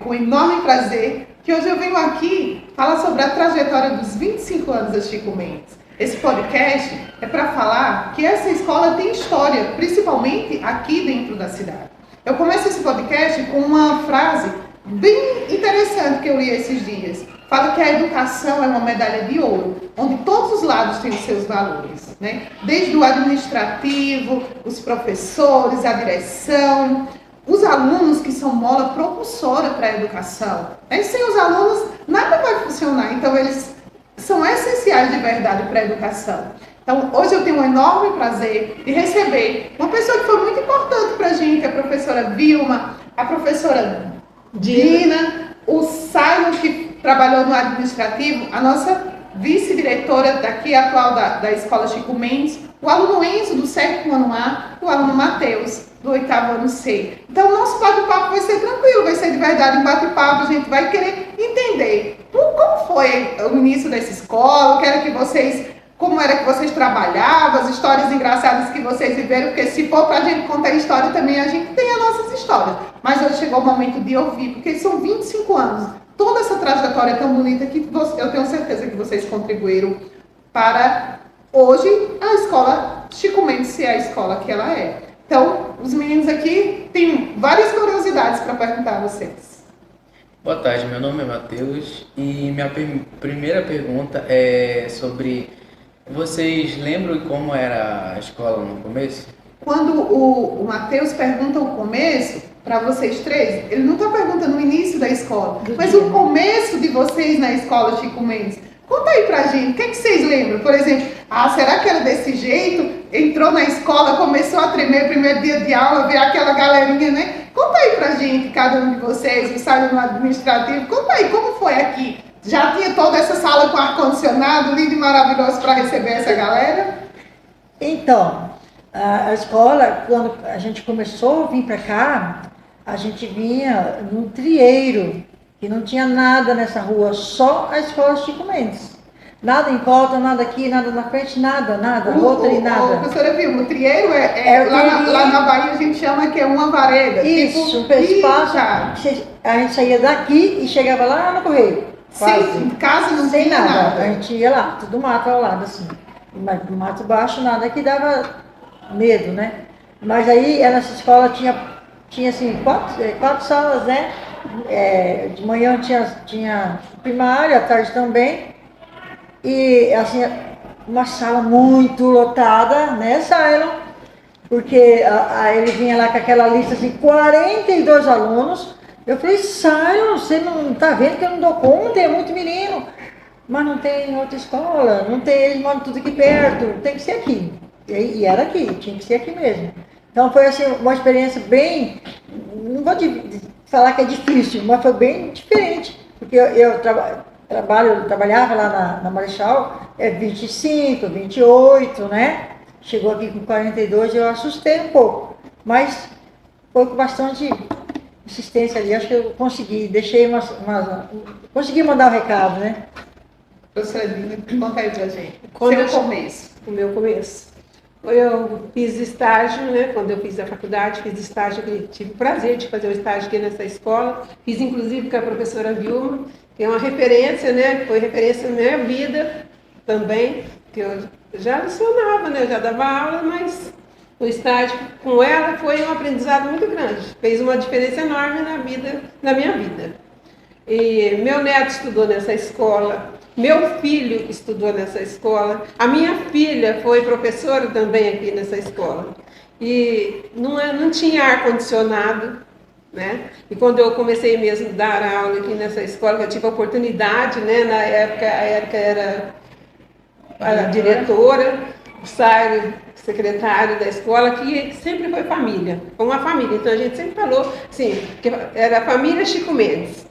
com enorme prazer que hoje eu venho aqui falar sobre a trajetória dos 25 anos da Chico Mendes. Esse podcast é para falar que essa escola tem história, principalmente aqui dentro da cidade. Eu começo esse podcast com uma frase bem interessante que eu li esses dias. Fala que a educação é uma medalha de ouro, onde todos os lados têm os seus valores, né? Desde o administrativo, os professores, a direção, os alunos que são mola propulsora para a educação. E sem os alunos, nada vai funcionar. Então, eles são essenciais de verdade para a educação. Então, hoje eu tenho um enorme prazer de receber uma pessoa que foi muito importante para a gente, a professora Vilma, a professora Dina, o Sailon, que trabalhou no administrativo, a nossa vice-diretora daqui atual da Escola Chico Mendes, o aluno Enzo, do 7º ano A, o aluno Matheus, do 8º ano C. Então, o nosso bate-papo vai ser tranquilo, vai ser de verdade um bate-papo, a gente vai querer entender como foi o início dessa escola, como era que vocês trabalhavam, as histórias engraçadas que vocês viveram, porque se for para a gente contar história também, a gente tem as nossas histórias. Mas hoje chegou o momento de ouvir, porque são 25 anos, toda essa trajetória tão bonita que eu tenho certeza que vocês contribuíram para hoje a escola Chico Mendes ser a escola que ela é. Então, os meninos aqui têm várias curiosidades para perguntar a vocês. Boa tarde, meu nome é Matheus e minha primeira pergunta é sobre... Vocês lembram como era a escola no começo? Quando o Matheus pergunta o começo, para vocês três, ele não está perguntando o início da escola, mas o começo de vocês na escola Chico Mendes. Conta aí pra gente, o que é que vocês lembram? Por exemplo, será que era desse jeito? Entrou na escola, começou a tremer, primeiro dia de aula, ver aquela galerinha, né? Conta aí pra gente, cada um de vocês, o Sailon no administrativo, conta aí como foi aqui. Já tinha toda essa sala com ar-condicionado, lindo e maravilhoso para receber essa galera? Então, a escola, quando a gente começou a vir para cá, a gente vinha num trieiro, que não tinha nada nessa rua, só a escola Chico Mendes. Nada em volta, nada aqui, nada na frente, nada, outra e nada. Professora Vilma, o trieiro lá na Bahia a gente chama que é uma vareda. Isso, tipo, espaço, a gente saía daqui e chegava lá no Correio. Sim, casa não sem tinha nada. A gente ia lá, tudo mato ao lado, assim. Mas mato baixo, nada que dava medo, né? Mas aí, nessa escola tinha assim, quatro salas, né? De manhã tinha primária, à tarde também. E, assim, uma sala muito lotada, né, Sailon? Porque ele vinha lá com aquela lista, assim, 42 alunos. Eu falei, Sailon, você não tá vendo que eu não dou conta, é muito menino. Mas não tem outra escola, não tem, eles moram tudo aqui perto, tem que ser aqui. E era aqui, tinha que ser aqui mesmo. Então foi assim, uma experiência bem, não vou falar que é difícil, mas foi bem diferente. Porque eu trabalhava lá na Marechal, 25, 28, né? Chegou aqui com 42, eu assustei um pouco. Mas foi com bastante insistência ali, acho que eu consegui, consegui mandar o recado, né? Professora Dina, conta aí pra gente. O meu começo. Eu fiz estágio, né? Quando eu fiz a faculdade, fiz estágio, tive o prazer de fazer o estágio aqui nessa escola. Fiz inclusive com a professora Vilma, que é uma referência, né? Foi referência na minha vida também, que eu já lecionava, né? Eu já dava aula, mas o estágio com ela foi um aprendizado muito grande. Fez uma diferença enorme na minha vida. E meu neto estudou nessa escola, meu filho estudou nessa escola, a minha filha foi professora também aqui nessa escola. E não tinha ar-condicionado, né? E quando eu comecei mesmo a dar aula aqui nessa escola, eu tive a oportunidade, né? Na época, a Érica era a diretora, o Sailon, secretário da escola, que sempre foi família, foi uma família. Então a gente sempre falou assim, que era a família Chico Mendes.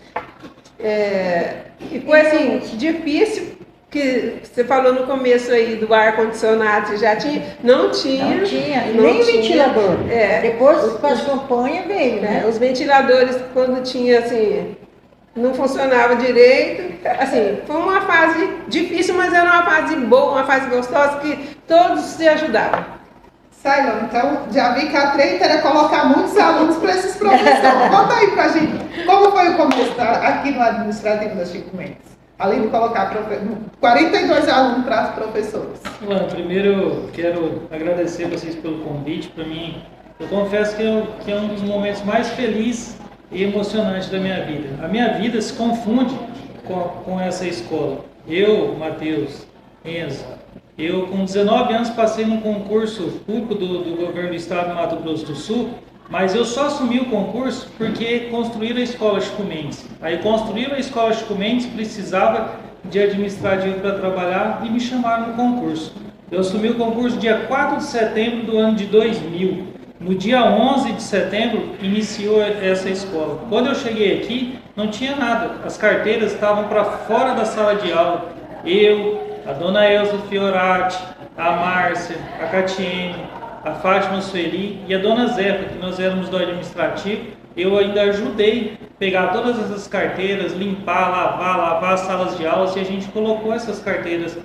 E foi assim, difícil, que você falou no começo aí do ar-condicionado, você já tinha? Não tinha, nem ventilador. Depois com as campanhas veio, né? Os ventiladores, quando tinha assim, não funcionava direito. Assim, foi uma fase difícil, mas era uma fase boa, uma fase gostosa, que todos se ajudavam. Sailon, então já vi que a treta era colocar muitos alunos para esses professores. Conta aí pra gente, como foi o começo no administrativo da Chico Mendes? Além de colocar 42 alunos para os professores. Bom, primeiro eu quero agradecer vocês pelo convite. Para mim, eu confesso que é um dos momentos mais felizes e emocionantes da minha vida. A minha vida se confunde com essa escola. Eu, Matheus, Enzo, eu com 19 anos passei num concurso público do governo do estado do Mato Grosso do Sul, mas eu só assumi o concurso porque construíram a escola Chico Mendes. Aí construíram a escola Chico Mendes, precisava de administrativo para trabalhar e me chamaram no concurso. Eu assumi o concurso dia 4 de setembro do ano de 2000. No dia 11 de setembro iniciou essa escola. Quando eu cheguei aqui, não tinha nada. As carteiras estavam para fora da sala de aula. Eu, a dona Elza Fiorati, a Márcia, a Catiene, a Fátima Sueli e a dona Zefa, que nós éramos do administrativo. Eu ainda ajudei a pegar todas essas carteiras, limpar, lavar as salas de aula, e a gente colocou essas carteiras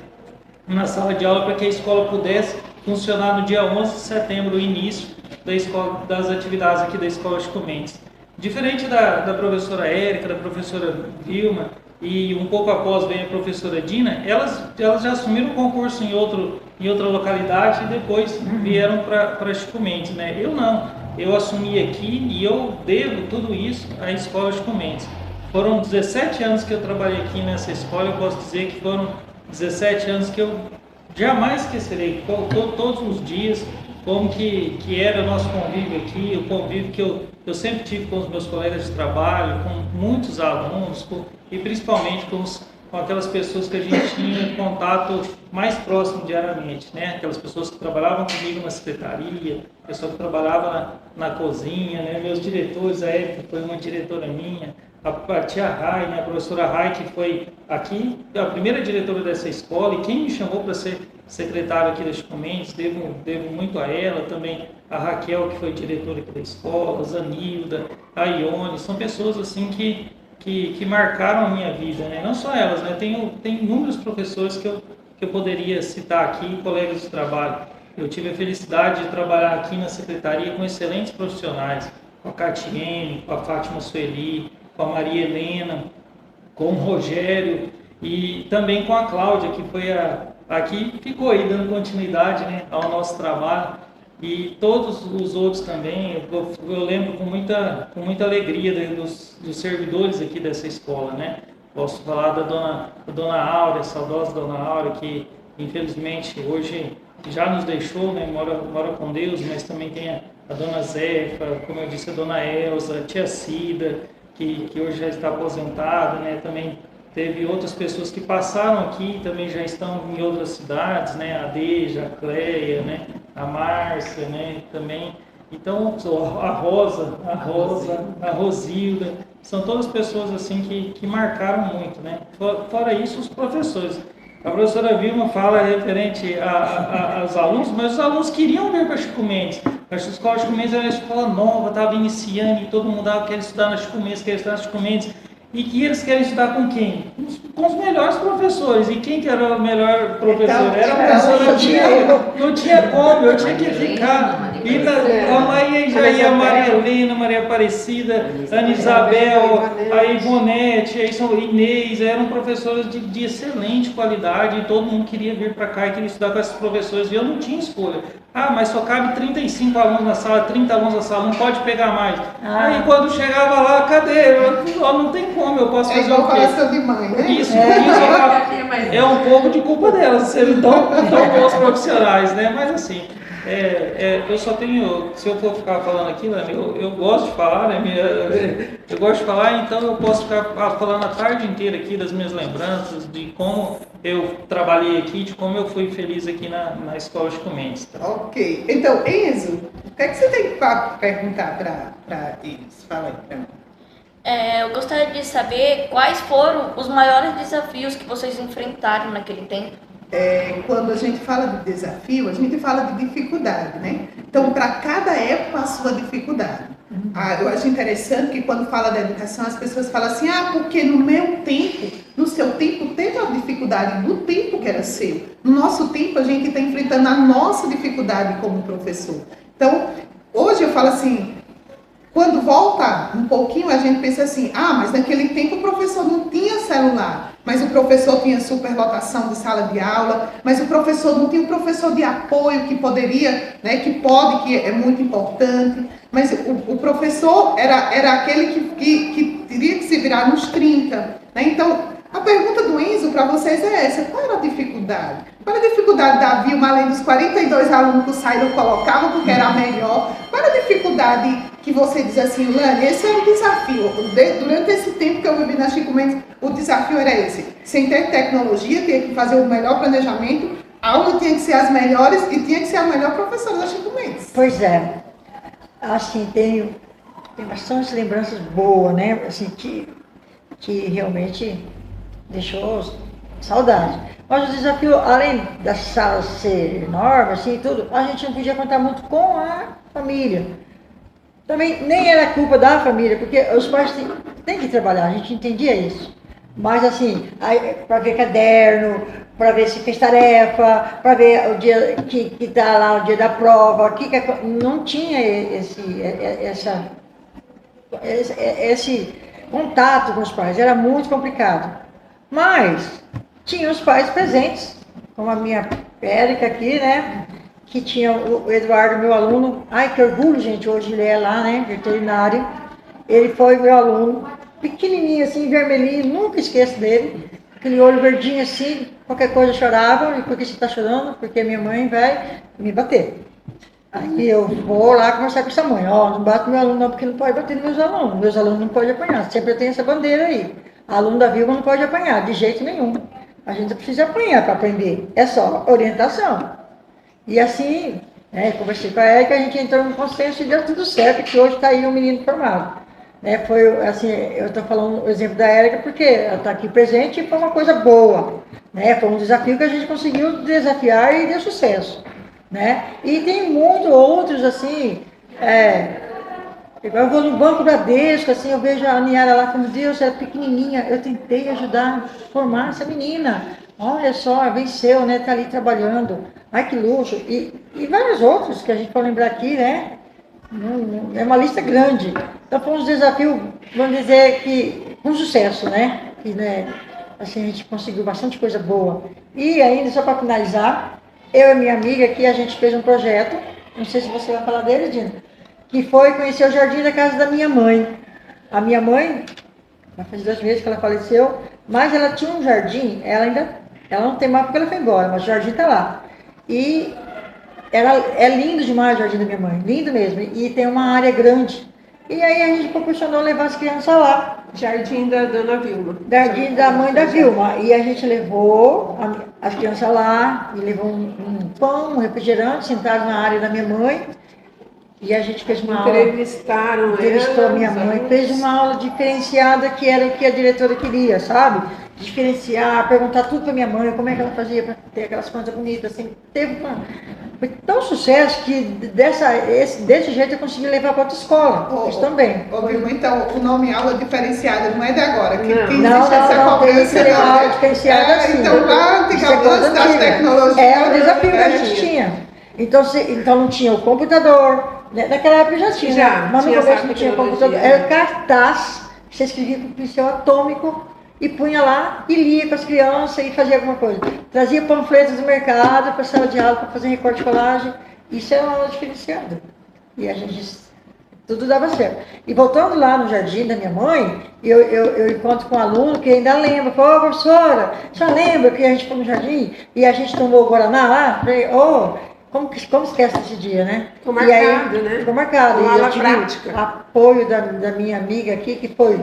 na sala de aula para que a escola pudesse funcionar no dia 11 de setembro, o início da escola, das atividades aqui da Escola Chico Mendes. Diferente da professora Érica, da professora Vilma, e um pouco após veio a professora Dina, elas já assumiram o concurso em outra localidade e depois vieram para Chico Mendes, né? Eu não, eu assumi aqui e eu devo tudo isso à Escola Chico Mendes. Foram 17 anos que eu trabalhei aqui nessa escola, eu posso dizer que foram 17 anos que eu jamais esquecerei, todos os dias, como que era o nosso convívio aqui, o convívio que eu sempre tive com os meus colegas de trabalho, com muitos alunos, e principalmente com aquelas pessoas que a gente tinha contato mais próximo diariamente, né? Aquelas pessoas que trabalhavam comigo na secretaria, pessoa que trabalhava na cozinha, né? Meus diretores, a Érica foi uma diretora minha, a tia Rai, né? A professora Rai, que foi aqui a primeira diretora dessa escola, e quem me chamou para ser secretário aqui da Chico Mendes, devo muito a ela, também a Raquel, que foi diretora aqui da escola, a Zanilda, a Ione, são pessoas assim que marcaram a minha vida, né? Não só elas, né? Tem inúmeros professores que eu poderia citar aqui, colegas de trabalho. Eu tive a felicidade de trabalhar aqui na secretaria com excelentes profissionais, com a Catiene, com a Fátima Sueli, com a Maria Helena, com o Rogério e também com a Cláudia, que foi aqui ficou aí dando continuidade, né, ao nosso trabalho, e todos os outros também. Eu lembro com muita alegria dos servidores aqui dessa escola, né? Posso falar da dona Áurea, saudosa dona Áurea, que infelizmente hoje já nos deixou, né? Mora com Deus, mas também tem a dona Zefa, como eu disse, a dona Elza, a tia Cida, que hoje já está aposentada, né? Também teve outras pessoas que passaram aqui, também já estão em outras cidades, né? A Deja, a Cleia, né? A Márcia, né? Também. Então, a Rosa, a Rosilda, são todas pessoas assim que marcaram muito, né? Fora isso, os professores. A professora Vilma fala referente aos alunos, mas os alunos queriam vir para Chico Mendes. A escola Chico Mendes era uma escola nova, estava iniciando, e todo mundo quer estudar na Chico Mendes, quer estudar na Chico Mendes. E que eles querem estudar com quem? Com os melhores professores. E quem que era o melhor professor? Então, era a professora Diana. Não tinha como, eu tinha que ficar. E a Maria Jair, a Maria Helena, Maria Aparecida, a Ana Isabel, a Ivonete, a Inês, eram professores de excelente qualidade, e todo mundo queria vir para cá e queria estudar com esses professores, e eu não tinha escolha. Ah, mas só cabe 35 alunos na sala, 30 alunos na sala, não pode pegar mais. Aí quando chegava lá, cadê? Não tem como, eu posso fazer igual o quê? coração de mãe, né? Isso é um pouco de culpa delas, serem tão bons profissionais, né? Mas assim, eu só tenho, se eu for ficar falando aqui, né, eu gosto de falar, né? Eu gosto de falar, então eu posso ficar falando a tarde inteira aqui das minhas lembranças, de como eu trabalhei aqui, de como eu fui feliz aqui na Escola Chico Mendes. Tá? Ok. Então, Enzo, o que é que você tem para perguntar para eles? Fala aí para mim. Eu gostaria de saber quais foram os maiores desafios que vocês enfrentaram naquele tempo. Quando a gente fala de desafio, a gente fala de dificuldade, né? Então, para cada época, a sua dificuldade. Eu acho interessante que quando fala da educação, as pessoas falam assim, porque no meu tempo, no seu tempo, teve a dificuldade do tempo que era seu. No nosso tempo, a gente está enfrentando a nossa dificuldade como professor. Então, hoje eu falo assim, Quando volta um pouquinho, a gente pensa assim, mas naquele tempo o professor não tinha celular, mas o professor tinha superlotação de sala de aula, mas o professor não tinha um professor de apoio que poderia, né, que é muito importante, mas o professor era aquele que teria que se virar nos 30, né? Então, a pergunta do Enzo para vocês é essa: qual era a dificuldade? Qual era a dificuldade da Vilma, além dos 42 alunos que o Saíra colocava, porque era melhor? Qual era a dificuldade que você diz assim, Lani, esse é um desafio? Durante esse tempo que eu vivi na Chico Mendes, o desafio era esse. Sem ter tecnologia, tinha que fazer o melhor planejamento, a aula tinha que ser as melhores e tinha que ser a melhor professora da Chico Mendes. Pois é. Assim, tem bastante lembranças boas, né? Assim, que realmente deixou saudade. Mas o desafio, além das salas ser enormes, assim, tudo, a gente não podia contar muito com a família. Também nem era culpa da família, porque os pais têm que trabalhar, a gente entendia isso. Mas assim, para ver caderno, para ver se fez tarefa, para ver o dia que está lá, o dia da prova, não tinha esse contato com os pais, era muito complicado. Mas tinha os pais presentes, como a minha Érica aqui, né? Que tinha o Eduardo, meu aluno. Ai, que orgulho, gente, hoje ele é lá, né? Veterinário. Ele foi meu aluno, pequenininho assim, vermelhinho, nunca esqueço dele. Aquele olho verdinho assim, qualquer coisa chorava. E por que você está chorando? Porque minha mãe vai me bater. Aí eu vou lá conversar com essa mãe. Não bate meu aluno não, porque não pode bater nos meus alunos. Meus alunos não podem apanhar. Sempre tem essa bandeira aí. Aluno da Vilma não pode apanhar, de jeito nenhum. A gente precisa apanhar para aprender. É só orientação. E assim, conversei com a Érica, a gente entrou no consenso e deu tudo certo, que hoje está aí um menino formado. Foi assim, eu estou falando o exemplo da Érica porque ela está aqui presente e foi uma coisa boa. Foi um desafio que a gente conseguiu desafiar e deu sucesso. E tem muitos outros, assim, eu vou no Banco Bradesco, assim, eu vejo a Niara lá, como Deus, ela é pequenininha, eu tentei ajudar a formar essa menina. Olha só, venceu, né? Tá ali trabalhando. Ai, que luxo. E vários outros que a gente pode lembrar aqui, né? É uma lista grande. Então foi um desafio, vamos dizer que com sucesso, né? E, né, assim, a gente conseguiu bastante coisa boa. E ainda, só para finalizar, eu e minha amiga aqui, a gente fez um projeto, não sei se você vai falar dele, Dina, que foi conhecer o jardim da casa da minha mãe. A minha mãe, já faz 2 meses que ela faleceu, mas ela tinha um jardim, ela não tem mais porque ela foi embora, mas o jardim está lá. E é lindo demais o jardim da minha mãe, lindo mesmo, e tem uma área grande. E aí a gente proporcionou levar as crianças lá. Jardim da Dona Vilma. Jardim da mãe da Vilma. E a gente levou as crianças lá, e levou um pão, um refrigerante, sentaram na área da minha mãe. E a gente fez uma aula. Entrevistou a minha mãe, fez uma aula diferenciada, que era o que a diretora queria, sabe? Diferenciar, perguntar tudo para minha mãe, como é que ela fazia para ter aquelas coisas bonitas, assim. Foi tão sucesso que desse jeito eu consegui levar para outra escola. Isso também. Então, o nome aula diferenciada não é de agora. Não, tem aula diferenciada assim. Então, lá, antigamente, das tecnologias. É o desafio que a gente tinha. Então não tinha o computador. Naquela época já tinha, mas no começo não tinha computador. Era cartaz, você escrevia com pincel atômico e punha lá e lia com as crianças e fazia alguma coisa. Trazia panfletos do mercado para a sala de aula para fazer recorte de colagem. Isso era uma aula diferenciada. E a gente, tudo dava certo. E voltando lá no jardim da minha mãe, eu encontro com um aluno que ainda lembra. Falou, professora, você lembra que a gente foi no jardim e a gente tomou o Guaraná lá? Falei, como esquece esse dia, né? Ficou marcado, né? Ficou marcado. Uma aula eu tive prática. Apoio da minha amiga aqui, que foi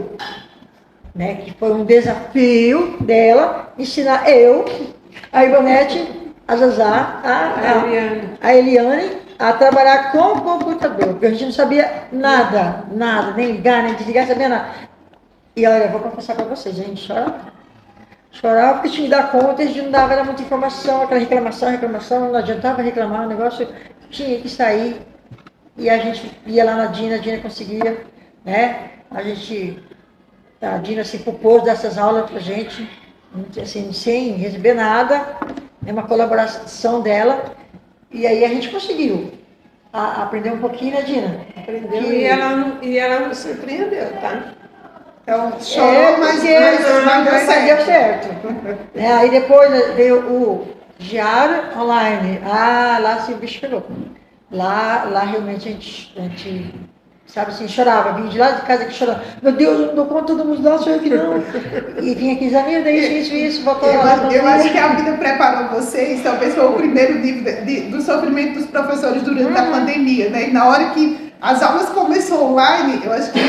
um desafio dela, ensinar eu, a Ivonete, a Zazá, a Eliane, a trabalhar com o computador, porque a gente não sabia nada, nem ligar, nem desligar, sabia nada. E olha, eu vou confessar para vocês, a gente chorava porque tinha que dar conta, a gente não dava muita informação, aquela reclamação, não adiantava reclamar, o negócio tinha que sair. E a gente ia lá na Dina, a Dina conseguia, né? A Dina se propôs dessas aulas pra gente, assim, sem receber nada, é uma colaboração dela, e aí a gente conseguiu. aprendeu um pouquinho, né, Dina? Aprendeu Que- e ela nos surpreendeu, tá? Então, chorou, mas porque deu deu certo. Aí depois veio o diário online. Lá sim o bicho pegou. Lá realmente a gente, sabe assim, chorava. Vinha de lá de casa que chorava. Meu Deus, eu não dou conta, todo mundo dá, sou eu que não. E vinha aqui, Zanilda, isso, voltou lá. Eu acho que a vida preparou vocês, talvez foi o primeiro nível do sofrimento dos professores durante a pandemia, né? E na hora que as aulas começaram online, eu acho que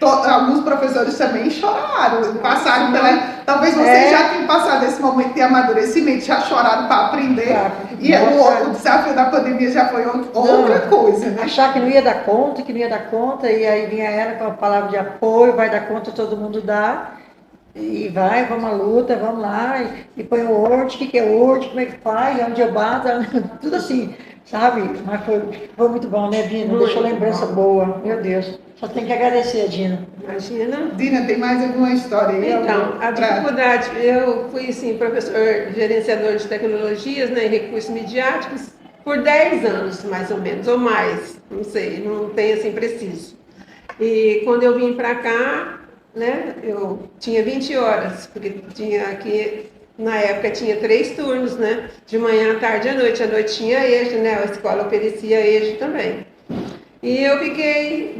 alguns professores também choraram, passaram pela... Talvez vocês já tenham passado esse momento de amadurecimento, já choraram para aprender. E o desafio da pandemia já foi outra coisa, né? Achar que não ia dar conta, e aí vinha ela com a palavra de apoio, vai dar conta, todo mundo dá. E vamos à luta, vamos lá, e põe o Word, o que é Word, como é que faz, onde eu bato, tudo assim, sabe? Mas foi muito bom, né, Dina? Deixou lembrança boa, meu Deus. Só tem que agradecer, Dina. Imagina. Dina, tem mais alguma história aí? Então, a dificuldade, eu fui, assim, professor gerenciador de tecnologias, né, e recursos midiáticos, por 10 anos, mais ou menos, ou mais, não sei, não tem assim preciso. E quando eu vim para cá, né, eu tinha 20 horas, porque tinha aqui, na época tinha 3 turnos, né, de manhã, à tarde e à noite tinha EJA, né, a escola oferecia EJA também. E eu fiquei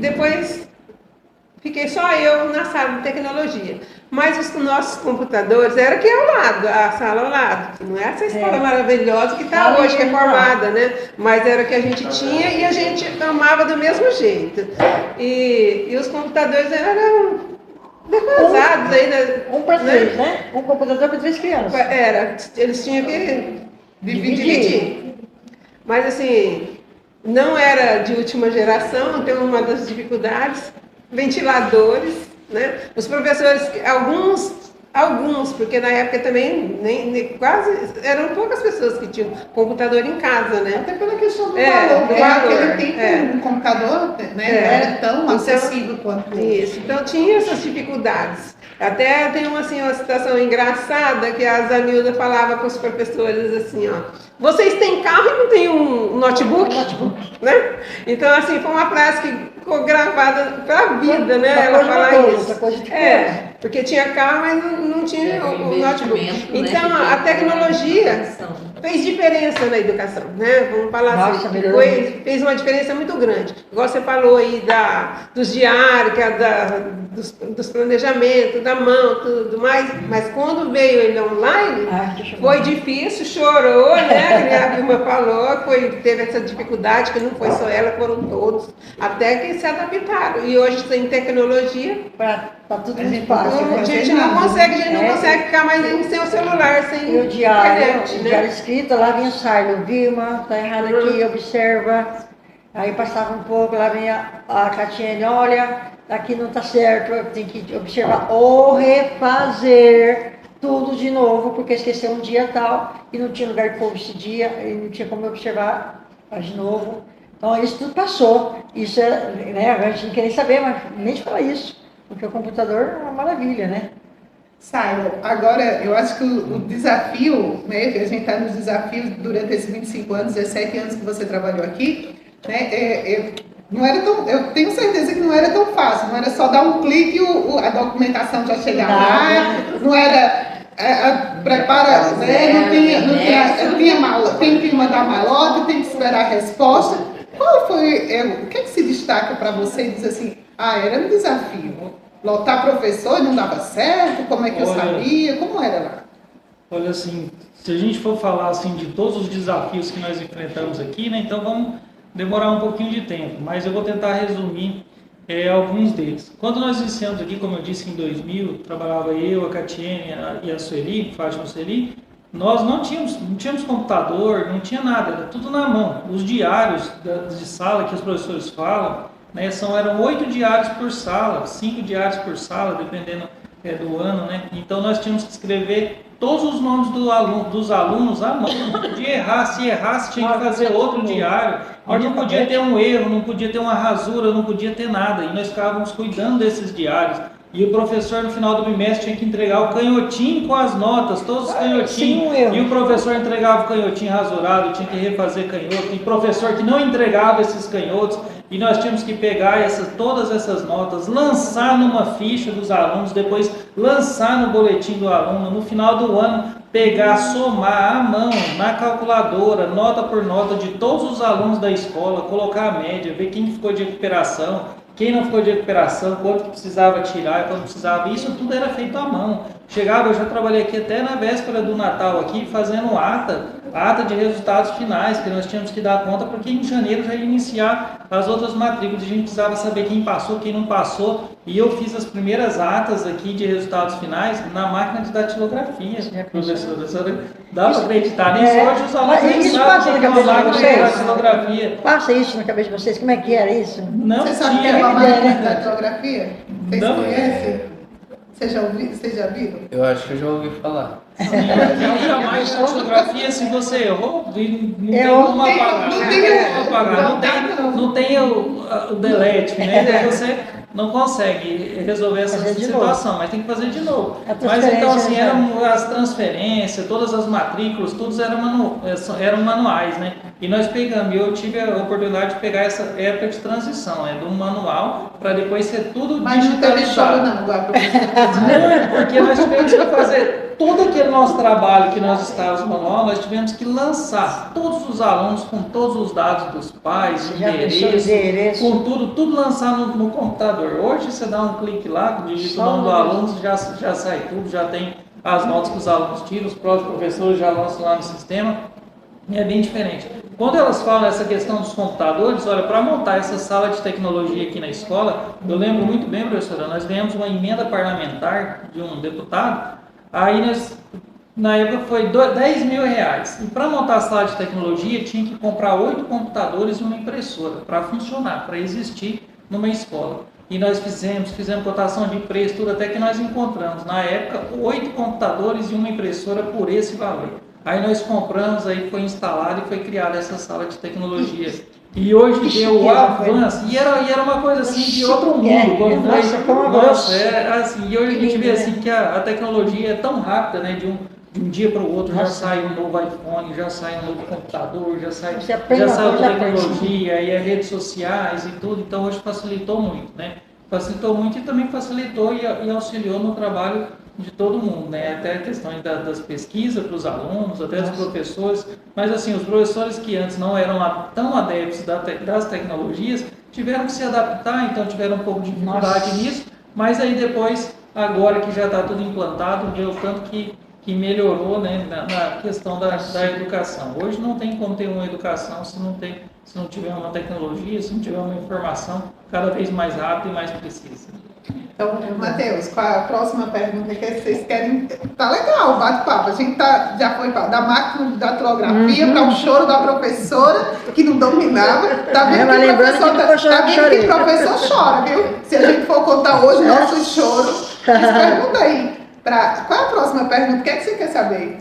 só eu na sala de tecnologia. Mas os nossos computadores era aqui ao lado, a sala ao lado. Não é essa escola maravilhosa que está hoje, que é formada, né? Mas era o que a gente tinha e a gente amava do mesmo jeito. E os computadores eram defasados ainda. Um para 3, né? Um computador para 3 crianças. Eles tinham que dividir. Mas assim, não era de última geração, então uma das dificuldades, ventiladores, né? Os professores, alguns, porque na época também quase eram poucas pessoas que tinham computador em casa, né? Até pela questão do valor, porque naquele tempo um computador, né, não era tão acessível quanto isso. Então tinha essas dificuldades. Até tem uma situação engraçada que a Zanilda falava com os professores assim, ó, vocês têm carro e não tem um notebook? Né? Então, assim, foi uma frase que ficou gravada para a vida, né? Ela falar isso. Porque tinha carro, mas não tinha o notebook. Então, a tecnologia fez diferença na educação, né? Vamos falar assim, fez uma diferença muito grande. Igual você falou aí dos diários, dos planejamentos, da mão, tudo mais, mas quando veio ele online, foi difícil, chorou, né? Que a Vilma falou, teve essa dificuldade, que não foi só ela, foram todos, até que se adaptaram. E hoje tem tecnologia. Tá tudo muito fácil. A gente não consegue ficar mais sem o celular, sem o diário, internet, o diário escrito, lá vinha o Silo, Vilma, tá errado aqui, observa. Aí passava um pouco, lá vinha a Catiene, olha, aqui não tá certo, tem que observar ou refazer tudo de novo, porque esqueceu um dia tal, e não tinha lugar de pôr esse dia, e não tinha como observar de novo. Então isso tudo passou. Isso né, a gente não quer nem saber, mas nem de falar isso. Porque o computador é uma maravilha, né? Simon, agora eu acho que o desafio, né, que a gente está nos desafios durante esses 25 anos, 17 anos que você trabalhou aqui, né, não era tão, eu tenho certeza que não era tão fácil, não era só dar um clique e a documentação já chegar lá, não era prepara, né, não tinha mala, tem que mandar malota, tem que esperar a resposta. Qual foi, o que é que se destaca para você e diz assim, era um desafio, lotar professor não dava certo, como é que eu sabia, como era lá? Olha, assim, se a gente for falar assim de todos os desafios que nós enfrentamos aqui, né, então vamos demorar um pouquinho de tempo, mas eu vou tentar resumir alguns deles. Quando nós iniciamos aqui, como eu disse, em 2000, trabalhava eu, a Catiene e a Sueli, Fátima Sueli, nós não tínhamos computador, não tinha nada, era tudo na mão. Os diários de sala que os professores falam, né, eram 8 diários por sala, 5 diários por sala, dependendo do ano, né? Então nós tínhamos que escrever todos os nomes dos alunos à mão, não podia errar, se errasse tinha que fazer outro diário, e não podia ter um erro, não podia ter uma rasura, não podia ter nada, e nós ficávamos cuidando desses diários. e o professor no final do bimestre tinha que entregar o canhotinho com as notas, todos os canhotinhos, eu. e o professor entregava o canhotinho rasurado, tinha que refazer canhoto, e professor que não entregava esses canhotos, e nós tínhamos que pegar todas essas notas, lançar numa ficha dos alunos, depois lançar no boletim do aluno, no final do ano, pegar, somar à mão, na calculadora, nota por nota de todos os alunos da escola, colocar a média, ver quem ficou de recuperação, quem não ficou de recuperação, quanto precisava tirar, quanto precisava, isso tudo era feito à mão. Chegava, eu já trabalhei aqui até na véspera do Natal aqui, fazendo ata de resultados finais, que nós tínhamos que dar conta, porque em janeiro já ia iniciar as outras matrículas, a gente precisava saber quem passou, quem não passou, e eu fiz as primeiras atas aqui de resultados finais na máquina de datilografia, professora, dá para acreditar nisso, hoje os alunos nem sabem que é uma máquina de datilografia. Passa isso na cabeça de vocês, como é que era isso? Não Você sabe que é tinha. uma máquina de datilografia? Vocês Não. conhecem? Vocês já viram? Eu acho que eu já ouvi falar. Jamais datilografia, se você errou, não tem Eu- como apagar. Não tem o delete, né? Daí você não consegue resolver essa Fazer de situação, mas tem que fazer de novo. A Mas então, assim, transferência, eram as transferências, todas as matrículas, todos eram manuais, né? E nós pegamos, eu tive a oportunidade de pegar essa época de transição, né? Do manual para depois ser tudo Mas não teve choro digitalizado. não, igual a professora. Não, é porque nós tivemos que fazer todo aquele nosso trabalho que nós estávamos no manual, nós tivemos que lançar todos os alunos com todos os dados dos pais, Já pensou endereço, endereço? com tudo lançar no computador. Hoje você dá um clique lá, digita o nome do aluno, já sai tudo, já tem as notas que os alunos tiram, os próprios professores já lançam lá no sistema. É bem diferente. Quando elas falam essa questão dos computadores, olha, para montar essa sala de tecnologia aqui na escola, eu lembro muito bem, professora, nós ganhamos uma emenda parlamentar de um deputado, aí nós, na época foi R$10 mil, e para montar a sala de tecnologia tinha que comprar 8 computadores e uma impressora para funcionar, para existir numa escola. E nós fizemos cotação de preço, tudo, até que nós encontramos, na época, 8 computadores e uma impressora por esse valor. Aí nós compramos, aí foi instalado e foi criada essa sala de tecnologia. E hoje deu o avanço, e era uma coisa assim de outro mundo. Quando Nossa, como foi, avanço. nossa, assim, e hoje a gente vê assim que a tecnologia é tão rápida, né? De um dia para o outro já sai um novo iPhone, já sai um novo computador, já sai Você aprende já uma saiu coisa, tecnologia, e as redes sociais e tudo, então hoje facilitou muito, né? Facilitou muito e também facilitou e auxiliou no trabalho de todo mundo, né? Até a questão das pesquisas para os alunos, até dos professores, mas assim, os professores que antes não eram tão adeptos das tecnologias, tiveram que se adaptar, então tiveram um pouco de dificuldade nisso, mas aí depois, agora que já está tudo implantado, vê o tanto que melhorou, né, na questão da educação. Hoje não tem como ter uma educação se não tiver uma tecnologia, se não tiver uma informação cada vez mais rápida e mais precisa. Então, Matheus, qual é a próxima pergunta que vocês querem? Tá legal, bate-papo. A gente já foi da máquina de datilografia para o choro da professora, que não dominava. Tá vendo que o professor chora, viu? Se a gente for contar hoje o nosso choro, pergunta aí. Qual é a próxima pergunta? O que é que você quer saber?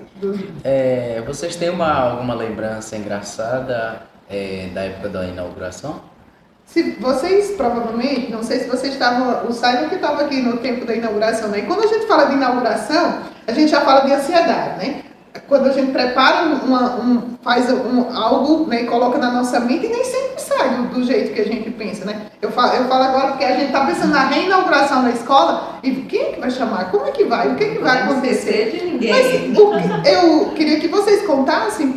Vocês têm alguma lembrança engraçada da época da inauguração? Se vocês, provavelmente, não sei se vocês estavam, o Simon que estava aqui no tempo da inauguração, né? E quando a gente fala de inauguração, a gente já fala de ansiedade, né? Quando a gente prepara faz algo, né, e coloca na nossa mente, e nem sempre sai do jeito que a gente pensa, né? Eu falo agora porque a gente está pensando na reinauguração da escola, e quem é que vai chamar? Como é que vai? O que é que vai acontecer? De ninguém. Mas eu queria que vocês contassem,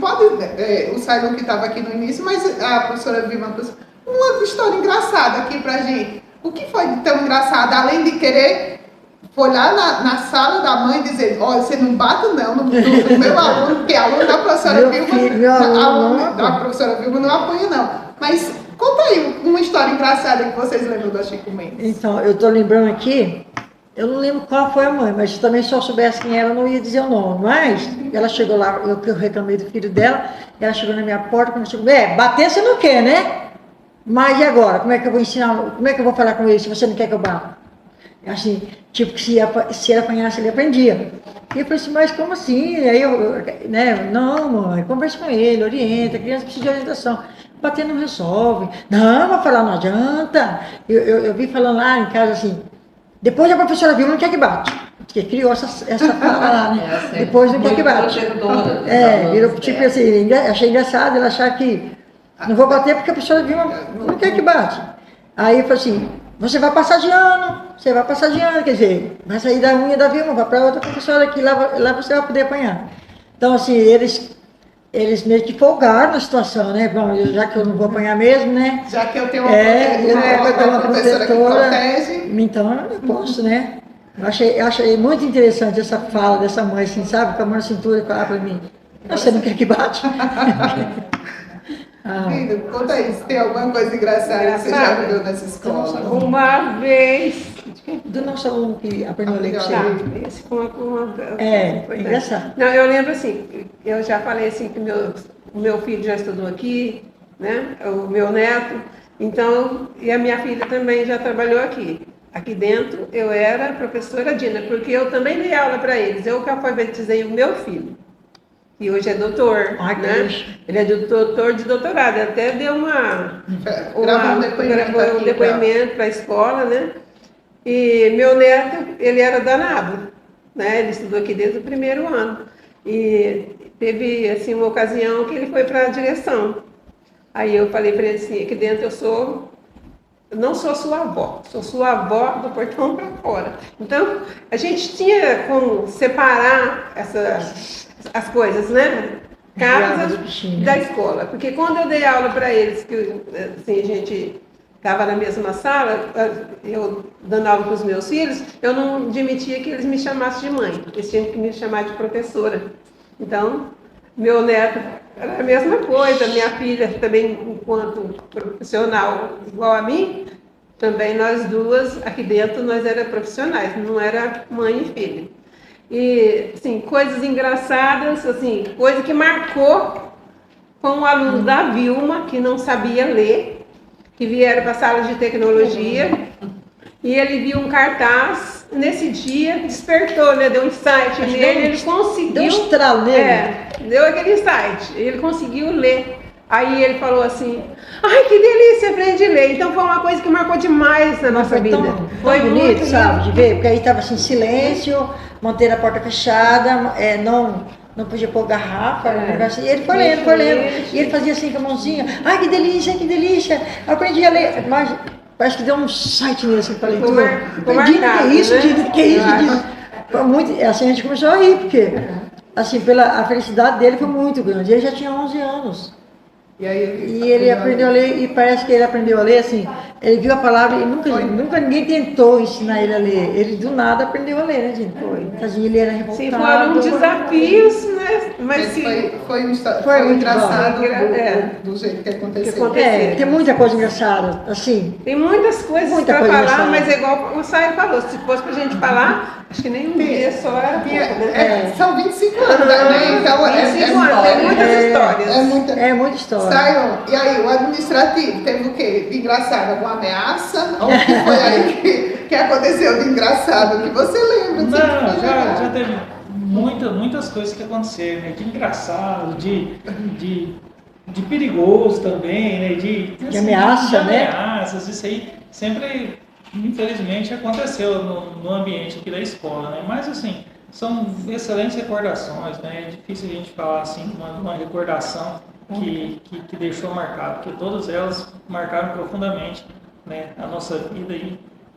o Simon que estava aqui no início, mas a professora Vilma, uma história engraçada aqui pra gente. O que foi de tão engraçado, além de querer olhar na sala da mãe e dizer, olha, você não bate não no meu aluno, porque aluno da professora Vilma, da professora Vilma não apanha não. Mas conta aí uma história engraçada que vocês lembram da Chico Mendes. Então, eu estou lembrando aqui, eu não lembro qual foi a mãe, mas também se eu soubesse quem era, eu não ia dizer o nome. Mas ela chegou lá, eu reclamei do filho dela, ela chegou na minha porta, quando chegou, bater você não quer, né? Mas e agora? Como é que eu vou ensinar? Como é que eu vou falar com ele se você não quer que eu bata? Assim, tipo que se ele apanhasse, ele aprendia. E eu falei assim, mas como assim? Aí né? Não, mãe, conversa com ele, orienta, a criança precisa de orientação. Bater não resolve. Não, vou falar, não adianta. Eu vi falando lá em casa assim, Depois a professora Vilma não quer que bate, porque criou essa fala lá, né? Depois não quer que bate. Virou tipo assim, achei engraçado ela achar que não vou bater porque a professora Vilma não quer que bate. Aí eu falei assim, você vai passar de ano, quer dizer, vai sair da unha da Vilma, vai para outra professora que lá você vai poder apanhar. Então assim, eles meio que folgaram na situação, né? Bom, já que eu não vou apanhar mesmo, né? Já que eu tenho uma professora que protege. Então eu posso, né? Eu achei muito interessante essa fala dessa mãe, assim, sabe? Com a mão na cintura e falar pra mim, você não quer que bate? Filho, conta aí, se tem alguma coisa engraçada que você já viveu nessa escola. Uma vez. Do nosso aluno que aprendeu a ler com você. Esse foi uma engraçado. Não, eu lembro assim, eu já falei assim que o meu filho já estudou aqui, né? O meu neto, então, e a minha filha também já trabalhou aqui. Aqui dentro eu era professora Dina, porque eu também dei aula para eles. Eu que alfabetizei o meu filho. E hoje é doutor, né? Ele é doutor de doutorado. Até deu gravou um depoimento para a escola, né? E meu neto, ele era danado, né? Ele estudou aqui desde o primeiro ano. E teve, assim, uma ocasião que ele foi para a direção. Aí eu falei para ele assim, aqui dentro eu não sou sua avó, sou sua avó do portão para fora. Então, a gente tinha como separar as coisas, né? Casa da escola. Porque quando eu dei aula para eles, que assim, a gente estava na mesma sala, eu dando aula para os meus filhos, eu não admitia que eles me chamassem de mãe, eles tinham que me chamar de professora. Então, meu neto era a mesma coisa, minha filha também, enquanto profissional igual a mim, também nós duas, aqui dentro, nós éramos profissionais, não era mãe e filha. E, assim, coisas engraçadas, assim, coisa que marcou foi um aluno da Vilma, que não sabia ler, que vieram para a sala de tecnologia, e ele viu um cartaz, nesse dia despertou, né, deu um insight nele, ele conseguiu... Deu um estralo nele. Deu aquele insight, ele conseguiu ler. Aí ele falou assim, ai, que delícia, aprendi a ler. Então foi uma coisa que marcou demais na nossa vida. Foi bonito, sabe, de ver, porque aí estava assim, silêncio, manter a porta fechada, não podia pôr garrafa, assim. E ele foi lendo, e ele fazia assim com a mãozinha, ai, que delícia, aprendi a ler, mas parece que deu um site nele assim pra leitura. Que isso, foi muito, assim, a gente começou a rir, porque assim, a felicidade dele foi muito grande, ele já tinha 11 anos. E ele aprendeu a ler, e parece que ele aprendeu a ler assim, ele viu a palavra e nunca ninguém tentou ensinar ele a ler. Ele do nada aprendeu a ler, né, gente? Tadinho, ele era revoltado. Sim, foram desafios, né? Mas foi engraçado do jeito que aconteceu. Tem muita coisa engraçada, assim. Tem muitas coisas para falar, engraçada. Mas é igual o Saio falou, se fosse pra gente falar, acho que nem um dia só era pouco, né? São 25 anos, né? Então, 25 anos, tem muitas histórias. É muita história. Saiu, e aí, o administrativo teve o quê? De engraçado, alguma ameaça? Ou o que foi aí que aconteceu de engraçado? Que você lembra? Não, já teve muitas coisas que aconteceram, né? De engraçado, de perigoso também, né? De ameaça, né? Ameaças, isso aí sempre, infelizmente, aconteceu no ambiente aqui da escola, né? Mas, assim, são excelentes recordações, né? É difícil a gente falar, assim, uma recordação que deixou marcado, porque todas elas marcaram profundamente, né, a nossa vida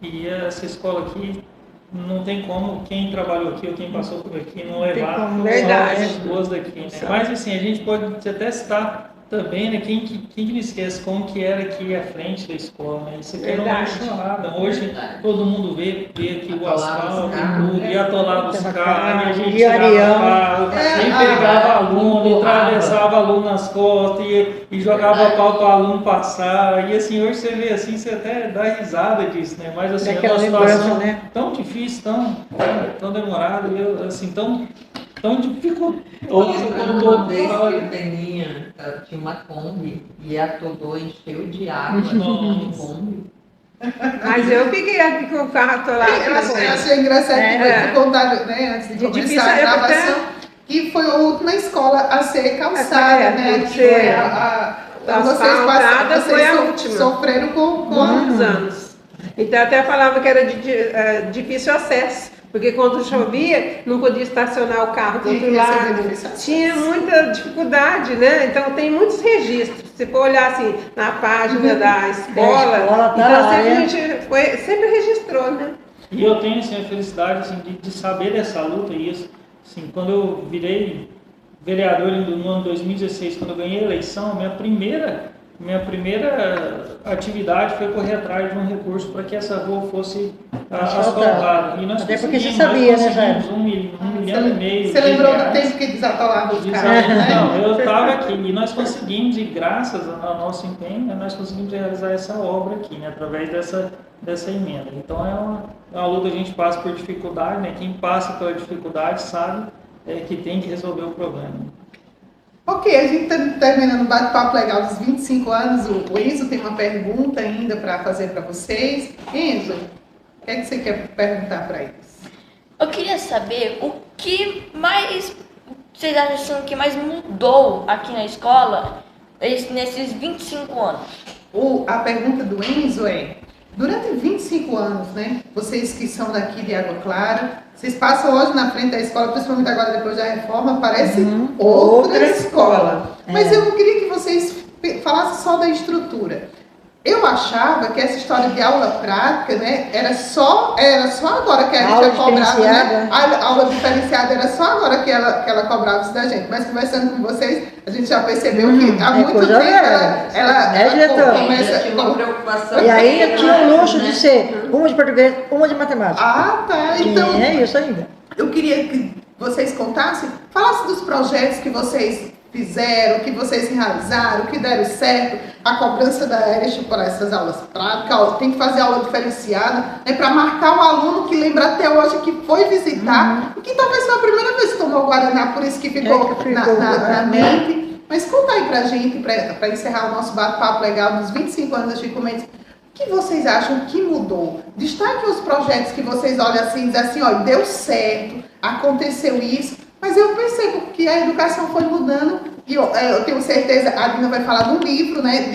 e essa escola aqui não tem como quem trabalhou aqui ou quem passou por aqui não levar só as boas daqui, né? Mas assim, a gente pode até citar também, né, quem me esquece como que era aqui à frente da escola, né? Isso aqui era uma enxurrada. Hoje todo mundo vê aqui o asfalto e tudo, e atolava os carros, e a gente tirava o carro, e pegava aluno, atravessava aluno nas costas e jogava pau para o aluno passar. E assim, hoje você vê assim, você até dá risada disso, né? Mas assim, é uma situação tão difícil, tão demorada, e assim, tão dificultoso. Uma vez que tinha uma Kombi e atolou, encheu de água no Kombi. Mas eu fiquei aqui com o carro atolado. Eu achei engraçado que contaram, né, antes de começar a gravação, que foi a última escola a ser calçada, né? Vocês foi a última. Sofreram com muitos anos. Então até falava que era difícil acesso, porque quando chovia não podia estacionar o carro do outro lado, tinha muita dificuldade, né? Então tem muitos registros. Se for olhar assim na página da escola, então sempre a gente sempre registrou, né? E eu tenho assim, a felicidade assim, de saber dessa luta e isso. Assim, quando eu virei vereador no ano 2016, quando eu ganhei a eleição, minha primeira atividade foi correr atrás de um recurso para que essa rua fosse asfaltada. E nós até porque você conseguimos, sabia, nós né, conseguimos um milhão e meio. Você lembrou do reais. tempo que desatolava os carros, né? Não, eu estava aqui e nós conseguimos, e graças ao nosso empenho, nós conseguimos realizar essa obra aqui, né, através dessa emenda. Então é uma luta que a gente passa por dificuldade, né? Quem passa pela dificuldade sabe que tem que resolver o problema. Ok, a gente está terminando o bate-papo legal dos 25 anos. O Enzo tem uma pergunta ainda para fazer para vocês. Enzo, o que é que você quer perguntar para eles? Eu queria saber o que mais vocês acham que mais mudou aqui na escola nesses 25 anos? A pergunta do Enzo é: durante 25 anos, né, vocês que são daqui de Água Clara, vocês passam hoje na frente da escola, principalmente agora depois da reforma, parece outra escola. Mas eu não queria que vocês falassem só da estrutura. Eu achava que essa história de aula prática, né, era só agora que a gente cobrava, né? A aula diferenciada era só agora que ela cobrava isso da gente. Mas conversando com vocês, a gente já percebeu que há muito tempo ela começa uma preocupação. E aí tinha o luxo de ser uma de português, uma de matemática. Ah, tá. Então, é isso ainda. Eu queria que vocês contassem, falassem dos projetos que vocês fizeram, que vocês realizaram, que deram certo, a cobrança da EREST por essas aulas práticas, tem que fazer aula diferenciada, né, para marcar um aluno que lembra até hoje que foi visitar, e que talvez foi a primeira vez que tomou o Guaraná, por isso que ficou na mente. Mas conta aí pra gente, para encerrar o nosso bate-papo legal dos 25 anos da Chico Mendes, o que vocês acham que mudou? Destaque os projetos que vocês olham assim e dizem assim, ó, deu certo, aconteceu isso, mas eu percebo que a educação foi mudando e eu tenho certeza, a Dina vai falar do livro, né,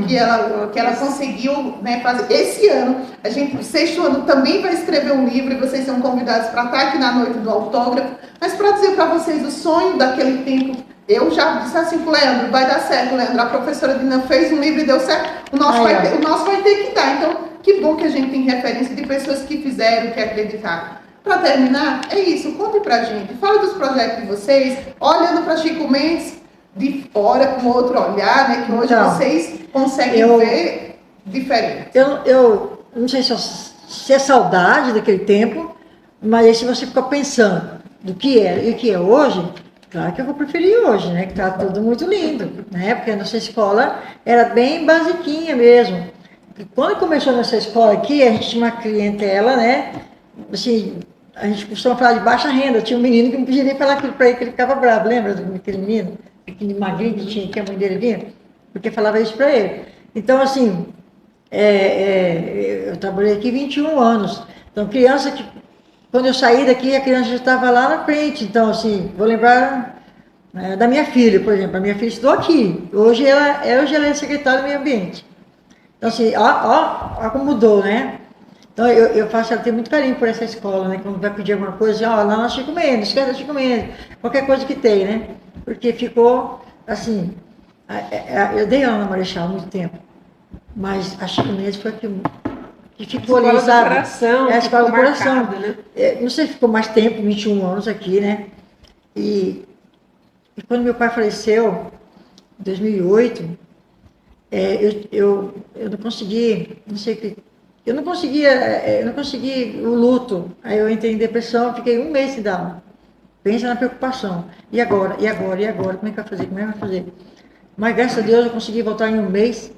que ela conseguiu, né, fazer. Esse ano, a gente, o 6º ano, também vai escrever um livro e vocês são convidados para estar aqui na noite do autógrafo, mas para dizer para vocês o sonho daquele tempo. Eu já disse assim pro Leandro, vai dar certo, Leandro. A professora Dina fez um livro e deu certo. O nosso vai ter que dar. Então, que bom que a gente tem referência de pessoas que fizeram, que acreditaram. Para terminar, é isso. Conte pra gente. Fala dos projetos de vocês, olhando para Chico Mendes de fora, com outro olhar, né? Que hoje vocês conseguem ver diferente. Eu não sei se é saudade daquele tempo, mas aí se você ficar pensando do que era e o que é hoje, claro que eu vou preferir hoje, né? Que tá tudo muito lindo, né? Porque a nossa escola era bem basiquinha mesmo. E quando começou nessa escola aqui, a gente tinha uma clientela, né? Assim, a gente costuma falar de baixa renda. Tinha um menino que não podia nem falar aquilo para ele, que ele ficava bravo. Lembra daquele menino? Aquele magrinho que a mãe dele vinha? Porque falava isso para ele. Então, assim, eu trabalhei aqui 21 anos. Então, criança que... Quando eu saí daqui, a criança já estava lá na frente. Então, assim, vou lembrar da minha filha, por exemplo. A minha filha estudou aqui. Hoje ela é secretária do meio ambiente. Então, assim, ó como mudou, né? Então, eu tenho muito carinho por essa escola, né? Quando vai pedir alguma coisa, lá na Chico Mendes, esquece da Chico Mendes, qualquer coisa que tem, né? Porque ficou, assim, eu dei aula na Marechal há muito tempo, mas a Chico Mendes foi que ficou ali, sabe? A escola do coração. Né? Não sei se ficou mais tempo, 21 anos aqui, né? E quando meu pai faleceu, em 2008, eu não consegui, eu não consegui o luto. Aí eu entrei em depressão, fiquei um mês sem dar aula. Pensa na preocupação. E agora? Como é que vai fazer? Mas graças a Deus eu consegui voltar em um mês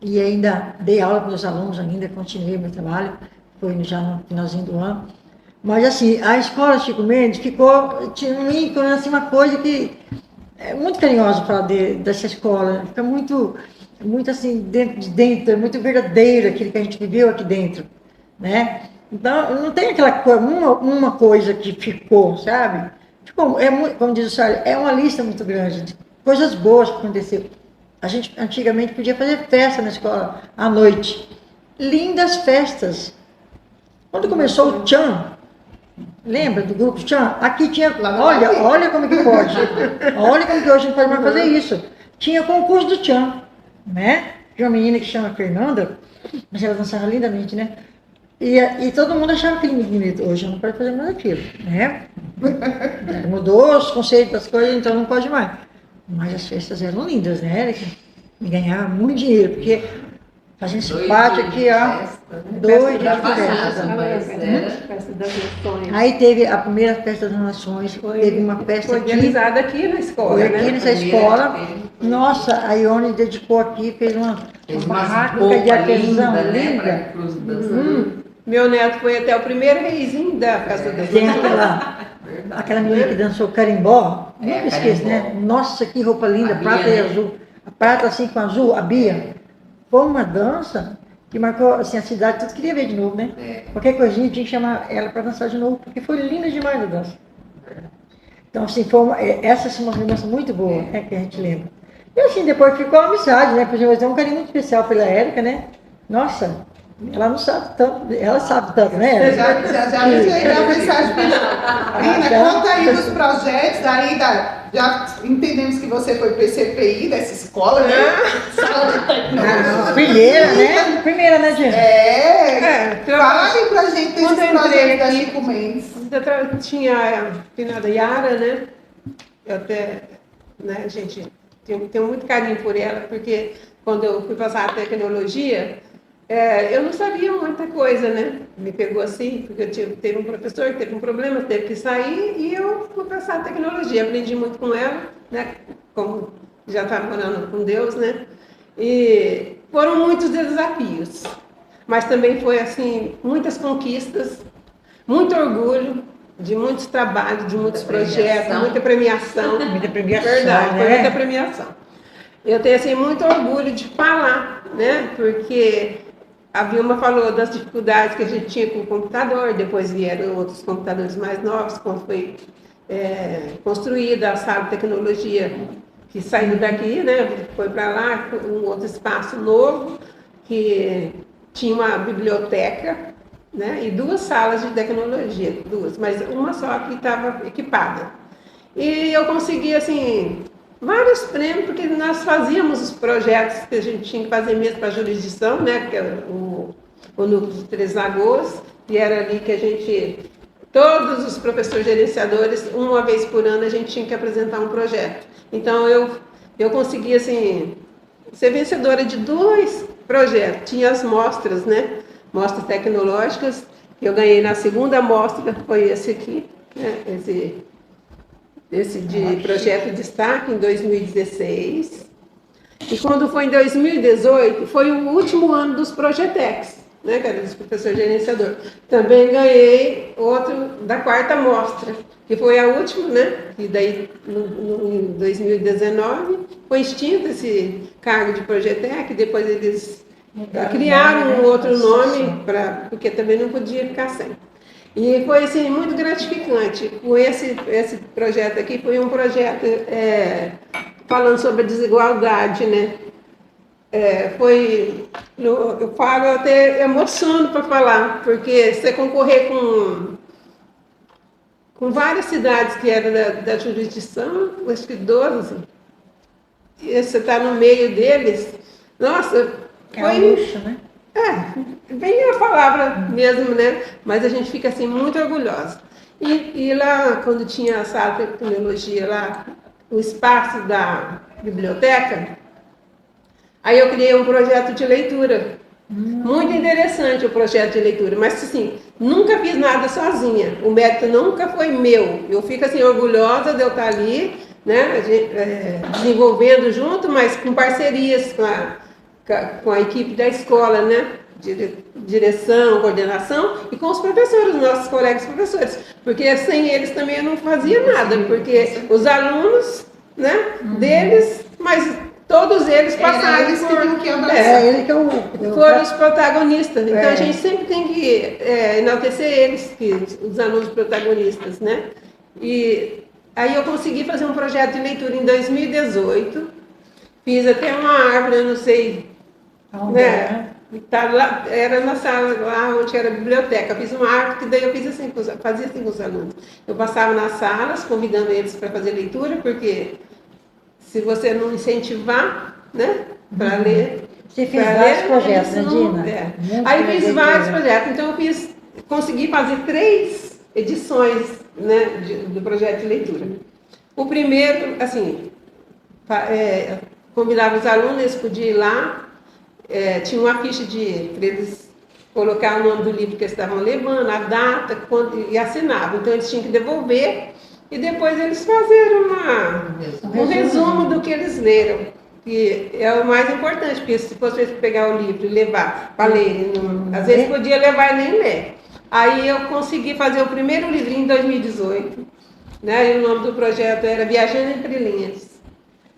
e ainda dei aula para os alunos, ainda continuei meu trabalho, foi já no finalzinho do ano. Mas assim, a escola Chico Mendes tinha um ícone, assim, uma coisa que é muito carinhosa falar dessa escola, fica muito assim, dentro, é muito verdadeiro aquilo que a gente viveu aqui dentro, né? Então, não tem aquela coisa, uma coisa que ficou, sabe? Como diz o Sérgio, é uma lista muito grande de coisas boas que aconteceram. A gente, antigamente, podia fazer festa na escola à noite. lindas festas. Quando começou o Tchan, lembra do grupo Tchan? Aqui tinha, olha como que pode. Olha como que hoje não pode mais fazer isso. Tinha concurso do Tchan, né? Tinha uma menina que chama Fernanda, mas ela dançava lindamente, né? E todo mundo achava aquele bonito. Hoje não pode fazer mais aquilo, né? Mudou os conceitos das coisas, então não pode mais. Mas as festas eram lindas, né, Érica? E ganhava muito dinheiro, porque fazendo esse pátio aqui, ó, doido de festa. Festa das Nações. Aí teve a primeira festa das Nações, teve uma festa Foi aqui. organizada aqui na escola, Foi aqui né? nessa escola. Nossa, a Ione dedicou aqui, fez uma barraca de artesão linda. Meu neto foi até o primeiro reizinho da festa das Tem Nações. aquela menina que dançou carimbó, nunca esqueço, né? Nossa, que roupa linda, prata e azul. A prata assim com azul, a Bia. Foi uma dança que marcou assim, a cidade, todos queria ver de novo, né? Qualquer coisinha tinha que chamar ela para dançar de novo, porque foi linda demais a dança. Então, assim, essa assim, uma lembrança muito boa, né, que a gente lembra. E assim, depois ficou a amizade, né? Porque eu tenho um carinho muito especial pela Érica, né? Nossa, ela não sabe tanto, ela sabe tanto, né, Érica? Já me veio a mensagem. Lina, conta aí dos projetos, aí já entendemos que você foi PCPI dessa escola, né? Primeira, né? Primeira, né, gente? Fala aí pra gente desses Quando eu entrei projetos da aqui, Chico Mendes. tinha a finada Yara, né? Eu até, né, gente, tenho muito carinho por ela, porque quando eu fui passar a tecnologia, eu não sabia muita coisa, né? Me pegou assim, porque teve um professor que teve um problema, teve que sair, e eu fui passar a tecnologia. Aprendi muito com ela, né? Como já estava morando com Deus, né? E foram muitos desafios, mas também foi, assim, muitas conquistas, muito orgulho, de muitos trabalhos, de muitos projetos, muita premiação. Muita premiação, Verdade, foi né? muita premiação. Eu tenho, assim, muito orgulho de falar, né? Porque a Vilma falou das dificuldades que a gente tinha com o computador, depois vieram outros computadores mais novos, quando foi construída a sala de tecnologia, que saiu daqui, né? Foi para lá, um outro espaço novo, que tinha uma biblioteca, né? E 2 salas de tecnologia, 2, mas uma só que estava equipada. E eu consegui, assim, vários prêmios, porque nós fazíamos os projetos que a gente tinha que fazer mesmo para a jurisdição, né? Que é o Núcleo de Três Lagoas, e era ali que a gente, todos os professores gerenciadores, uma vez por ano, a gente tinha que apresentar um projeto. Então, eu consegui, assim, ser vencedora de 2 projetos. Tinha as mostras, né? Mostras tecnológicas, que eu ganhei na segunda mostra, foi esse aqui, né? Esse de projeto de destaque em 2016. E quando foi em 2018, foi o último ano dos Projetex, né, que era dos professores gerenciador. Também ganhei outro da 4ª mostra, que foi a última, né? E daí, em 2019, foi extinto esse cargo de Projetec, depois eles criaram um outro nome, porque também não podia ficar sem. E foi, assim, muito gratificante. Com esse projeto aqui, foi um projeto falando sobre a desigualdade, né? Eu falo, eu até emociono para falar, porque você concorrer com várias cidades que eram da jurisdição, acho que 12, e você está no meio deles, nossa, foi... luxo, né? Bem a palavra mesmo, né? Mas a gente fica, assim, muito orgulhosa. E lá, quando tinha a sala de tecnologia lá, o espaço da biblioteca, aí eu criei um projeto de leitura. Muito interessante o projeto de leitura, mas, assim, nunca fiz nada sozinha. O mérito nunca foi meu. Eu fico, assim, orgulhosa de eu estar ali, né? Desenvolvendo junto, mas com parcerias com a equipe da escola, né? Direção, coordenação, e com os professores, nossos colegas professores, porque sem eles também eu não fazia nada, porque os alunos, né, deles, mas todos eles passaram eles por... que ele foram os protagonistas, então a gente sempre tem que enaltecer eles, os alunos protagonistas, né? E aí eu consegui fazer um projeto de leitura em 2018, fiz até uma árvore, eu não sei, né? Tá lá, era na sala lá onde era a biblioteca. Eu fiz uma arte que daí eu fiz assim, fazia assim com os alunos. Eu passava nas salas, convidando eles para fazer leitura, porque se você não incentivar, né, para ler... Você fez vários projetos, né, eles não- Dina? é. Muito Aí fiz legal. vários projetos. Então eu consegui fazer 3 edições, né, do projeto de leitura. O primeiro, assim, convidava os alunos, eles podiam ir lá, tinha uma ficha para eles colocar o nome do livro que eles estavam levando, a data, e assinavam. Então eles tinham que devolver e depois eles faziam um resumo do que eles leram. Que é o mais importante, porque se fosse pegar o livro e levar para ler, às vezes podia levar e nem ler. Aí eu consegui fazer o primeiro livrinho em 2018, né? E o nome do projeto era Viajando Entre Linhas.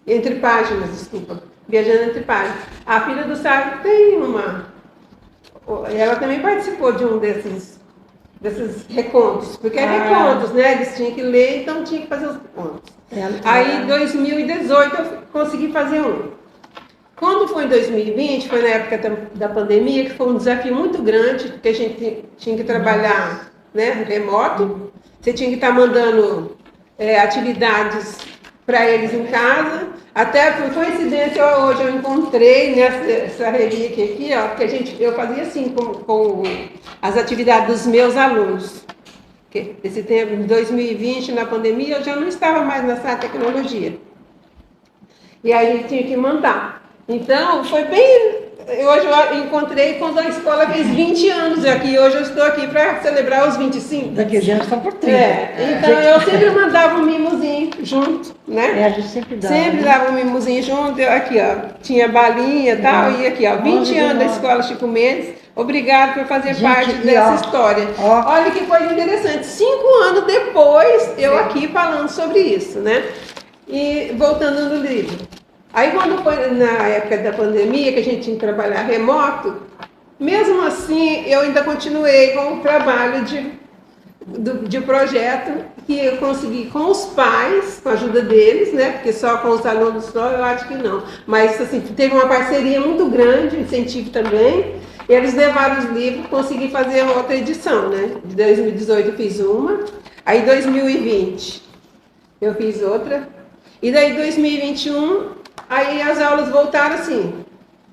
Entre páginas, desculpa. Viajando entre páginas. A filha do Sábio tem uma... Ela também participou de um desses recontos, porque é recontos, né? Eles tinham que ler, então tinha que fazer os recontos. Aí, em 2018, eu consegui fazer um. Quando foi em 2020, foi na época da pandemia, que foi um desafio muito grande, porque a gente tinha que trabalhar, né, remoto. Você tinha que estar mandando atividades para eles em casa. Até por coincidência, hoje eu encontrei nessa relíquia aqui, ó, porque eu fazia assim com as atividades dos meus alunos. Esse tempo, em 2020, na pandemia, eu já não estava mais nessa tecnologia. E aí a gente tinha que mandar. Então, foi bem... Hoje eu encontrei quando a escola fez 20 anos aqui. Hoje eu estou aqui para celebrar os 25. Daqui a gente estão por 30. Então, eu sempre mandava um mimozinho junto, né? A gente sempre dá. Sempre dava um mimozinho junto. Aqui, ó, tinha balinha e tal. E aqui, ó, 20 anos da Escola Chico Mendes. Obrigado por fazer parte dessa história. Olha que coisa interessante. 5 anos depois, eu aqui falando sobre isso, né? E voltando no livro. Aí, quando foi na época da pandemia, que a gente tinha que trabalhar remoto, mesmo assim, eu ainda continuei com o trabalho de projeto que eu consegui com os pais, com a ajuda deles, né? Porque só com os alunos só, eu acho que não. Mas, assim, teve uma parceria muito grande, incentivo também. Eles levaram os livros, consegui fazer outra edição, né? De 2018 eu fiz uma, aí 2020 eu fiz outra, e daí 2021, aí as aulas voltaram assim,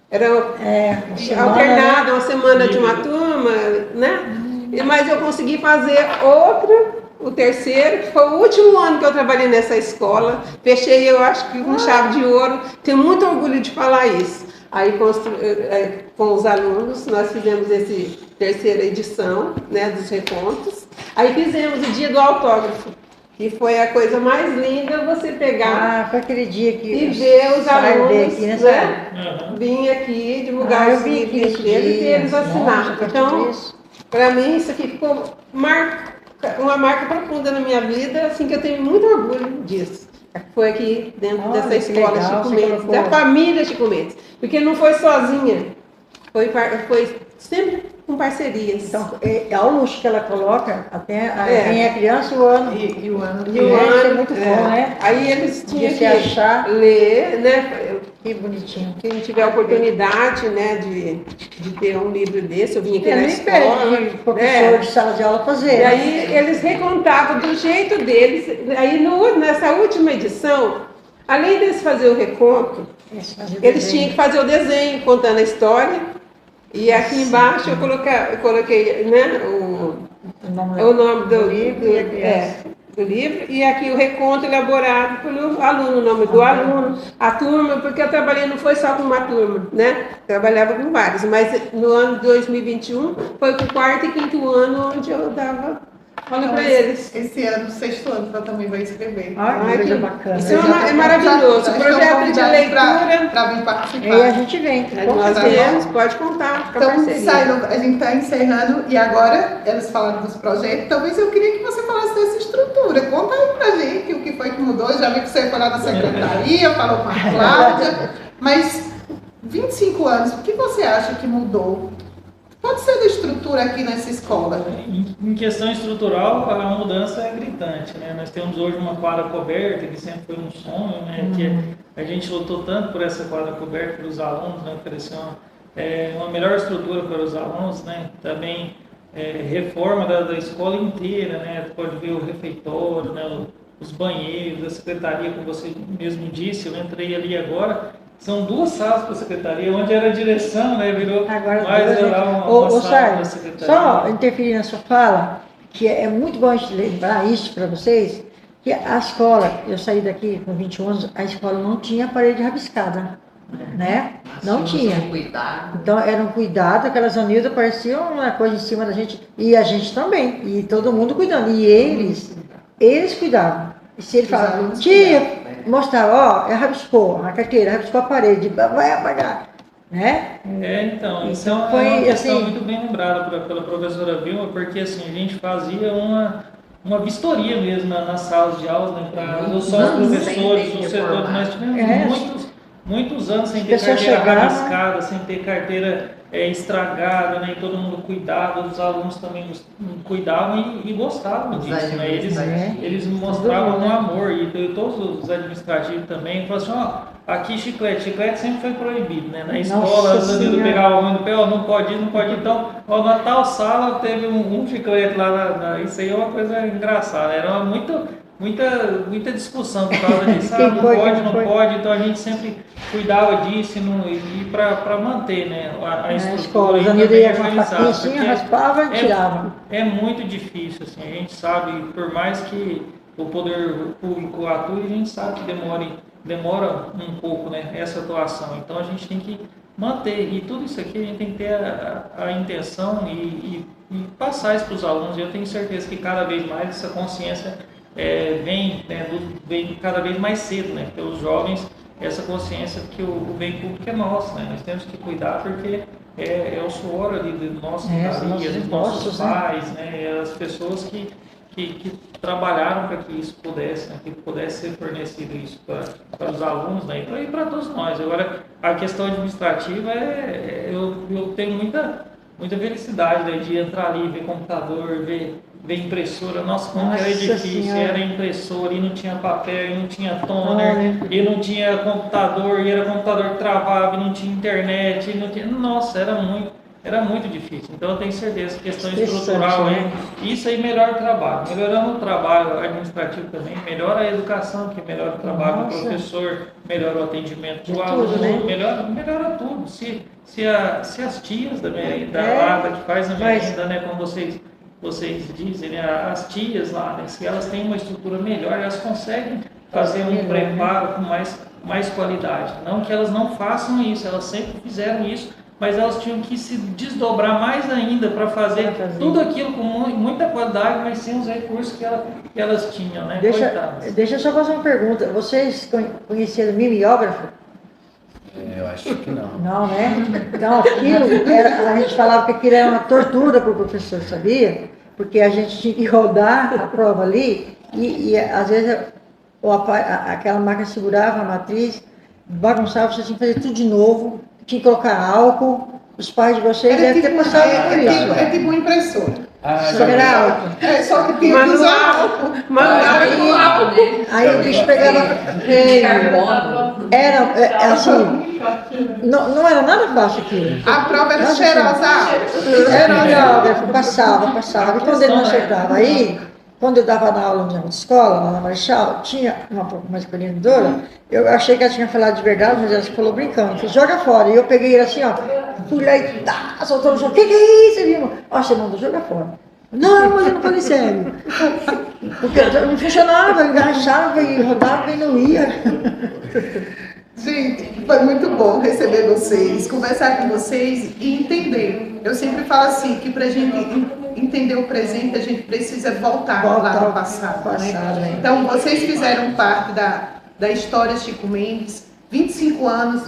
era alternada, uma semana de uma turma, né? Mas eu consegui fazer outra, o terceiro, que foi o último ano que eu trabalhei nessa escola, fechei, eu acho que com chave de ouro, tenho muito orgulho de falar isso. Aí, com os alunos, nós fizemos essa terceira edição, né, dos recontos. Aí fizemos o dia do autógrafo, que foi a coisa mais linda, você pegar foi aquele dia que e ver os alunos, aqui, né, vir aqui divulgar os livros deles e eles assinaram. Então, para mim, isso aqui ficou uma marca profunda na minha vida, assim, que eu tenho muito orgulho disso. Foi aqui dentro dessa escola Chico Mendes, da família Chico Mendes. Porque não foi sozinha, foi sempre com parcerias. Então, é o luxo que ela coloca, até vem a criança o ano. E o ano. E o ano é muito bom, né? Aí eles tinham que achar, ler, né? Que bonitinho. Quem tiver a oportunidade, né, de ter um livro desse, eu vim aqui na escola. Professor de sala de aula fazer. E aí eles recontavam do jeito deles. Aí nessa última edição, além deles fazer o reconto, eles tinham que fazer o desenho contando a história. E aqui embaixo eu coloquei, né, o nome do livro, do livro, e aqui o reconto elaborado pelo aluno, o nome do aluno, a turma, porque eu trabalhei, não foi só com uma turma, né? Trabalhava com vários, mas no ano de 2021 foi com o 4º e 5º ano onde eu dava aula para eles. Esse ano, 6º ano, ela também vai escrever. Que coisa bacana. Isso é maravilhoso. O projeto de leitura. Para vir participar. E a gente vem. Nós viemos, pode contar. Então, Sailon, a gente está encerrando e agora eles falaram dos projetos. Talvez eu queria que você falasse dessa estrutura. Conta aí pra gente o que foi que mudou. Eu já vi que você foi lá na secretaria, falou com a Cláudia. Mas 25 anos, o que você acha que mudou? Pode ser da estrutura aqui nessa escola? Em questão estrutural, a mudança é gritante, né? Nós temos hoje uma quadra coberta, que sempre foi um sonho, né? Que a gente lutou tanto por essa quadra coberta para os alunos, né? Oferecer uma melhor estrutura para os alunos, né? Também reforma da escola inteira, né? Pode ver o refeitório, né? Os banheiros, a secretaria, como você mesmo disse, eu entrei ali agora, são 2 salas para a secretaria, onde era a direção, né? Virou Agora, mais lá uma sala Sérgio, da secretaria. só interferir na sua fala, que é muito bom a gente lembrar isso para vocês, que a escola, eu saí daqui com 21 anos, a escola não tinha parede rabiscada, né? Não tinha. Cuidado. Então era um cuidado, aquelas anildas pareciam uma coisa em cima da gente, e a gente também, e todo mundo cuidando, e eles cuidavam. E se ele falava, tia, mostrava, rabiscou a carteira, rabiscou a parede, vai apagar, né? Então Foi, é uma questão assim, muito bem lembrada pela professora Vilma, porque assim, a gente fazia uma vistoria mesmo nas salas de aula, né, para não só os professores, o setor, nós tivemos muitos anos sem ter carteira rabiscada, sem ter carteira estragada, né, e todo mundo cuidava, os alunos também cuidavam e gostavam disso, né, eles mostravam um amor, e todos os administrativos também, falavam assim, aqui chiclete sempre foi proibido, né, na escola, os alunos pegavam o pé, não pode ir, então, na tal sala teve um chiclete lá, isso aí é uma coisa engraçada, era muita discussão por causa disso, não pode, então a gente sempre cuidava disso e para manter, né, a estrutura os amigos iam com a faquinha, raspava e tirava. É muito difícil, assim, a gente sabe, por mais que o poder público atue, a gente sabe que demora um pouco, né, essa atuação, então a gente tem que manter, e tudo isso aqui a gente tem que ter a intenção e passar isso para os alunos, e eu tenho certeza que cada vez mais essa consciência vem cada vez mais cedo, né? Pelos jovens, essa consciência que o bem público é nosso, né? Nós temos que cuidar porque é o suor ali do nosso dos nossos pais, né? As pessoas que trabalharam para que isso pudesse, né? Que pudesse ser fornecido isso para os alunos, né? E para todos nós. Agora, a questão administrativa eu tenho muita felicidade, né? De entrar ali, ver computador, ver impressora, nossa, como era difícil, era impressora, e não tinha papel, e não tinha toner, e não tinha computador, e era computador que travava, e não tinha internet, e não tinha... Nossa, era muito difícil. Então eu tenho certeza que questão estrutural, isso aí melhora o trabalho. Melhorando o trabalho administrativo também, melhora a educação, que melhora o trabalho do professor, melhora o atendimento do aluno, melhora tudo. Se as tias da Lada que faz a merenda, né, como vocês dizem, né, as tias lá, né, se elas têm uma estrutura melhor, elas conseguem fazer um preparo com mais qualidade. Não que elas não façam isso, elas sempre fizeram isso, mas elas tinham que se desdobrar mais ainda para fazer tudo aquilo com muita qualidade, mas sem os recursos que elas tinham, né? Deixa eu só fazer uma pergunta. Vocês conheceram mimeógrafo? Eu acho que não. Não, né? Então, a gente falava que aquilo era uma tortura para o professor, sabia? Porque a gente tinha que rodar a prova ali e às vezes aquela máquina segurava a matriz, bagunçava, você tinha que fazer tudo de novo, tinha que colocar álcool. Os pais de vocês devem ter passado por isso. É tipo uma impressora. Só que era álcool. Só que tinha que usar álcool. Aí o bicho pegava era assim, não era nada fácil aquilo. A prova era cheirosa. Era passava. E quando ele não acertava, aí, quando eu dava na aula na escola, lá na Marechal, tinha uma coordenadora, eu achei que ela tinha falado de verdade, mas ela falou brincando, falou, joga fora. E eu peguei ele assim, fui lá e soltou no chão, que é isso, irmão? Você mandou jogar fora. Não, mas eu não falei sério. Porque não funcionava, enganchava e rodava e não ia. Gente, foi muito bom receber vocês, conversar com vocês e entender. Eu sempre falo assim, que pra gente entender o presente, a gente precisa voltar lá no passado, né? Então, vocês fizeram parte da história Chico Mendes, 25 anos.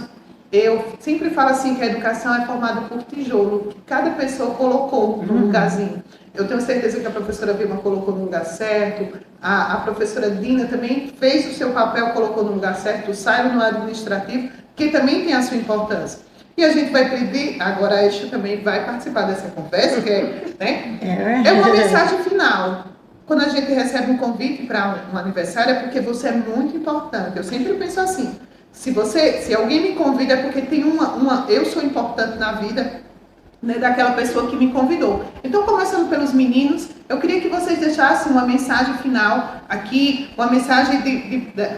Eu sempre falo assim que a educação é formada por tijolo, que cada pessoa colocou no lugarzinho. Eu tenho certeza que a professora Vilma colocou no lugar certo, a professora Dina também fez o seu papel, colocou no lugar certo, o Saio no administrativo, que também tem a sua importância. E a gente vai pedir, agora a Exu também vai participar dessa conversa, que é uma mensagem final. Quando a gente recebe um convite para um aniversário, é porque você é muito importante. Eu sempre penso assim, se alguém me convida é porque tem eu sou importante na vida, né, daquela pessoa que me convidou. Então, começando pelos meninos, eu queria que vocês deixassem uma mensagem final aqui, uma mensagem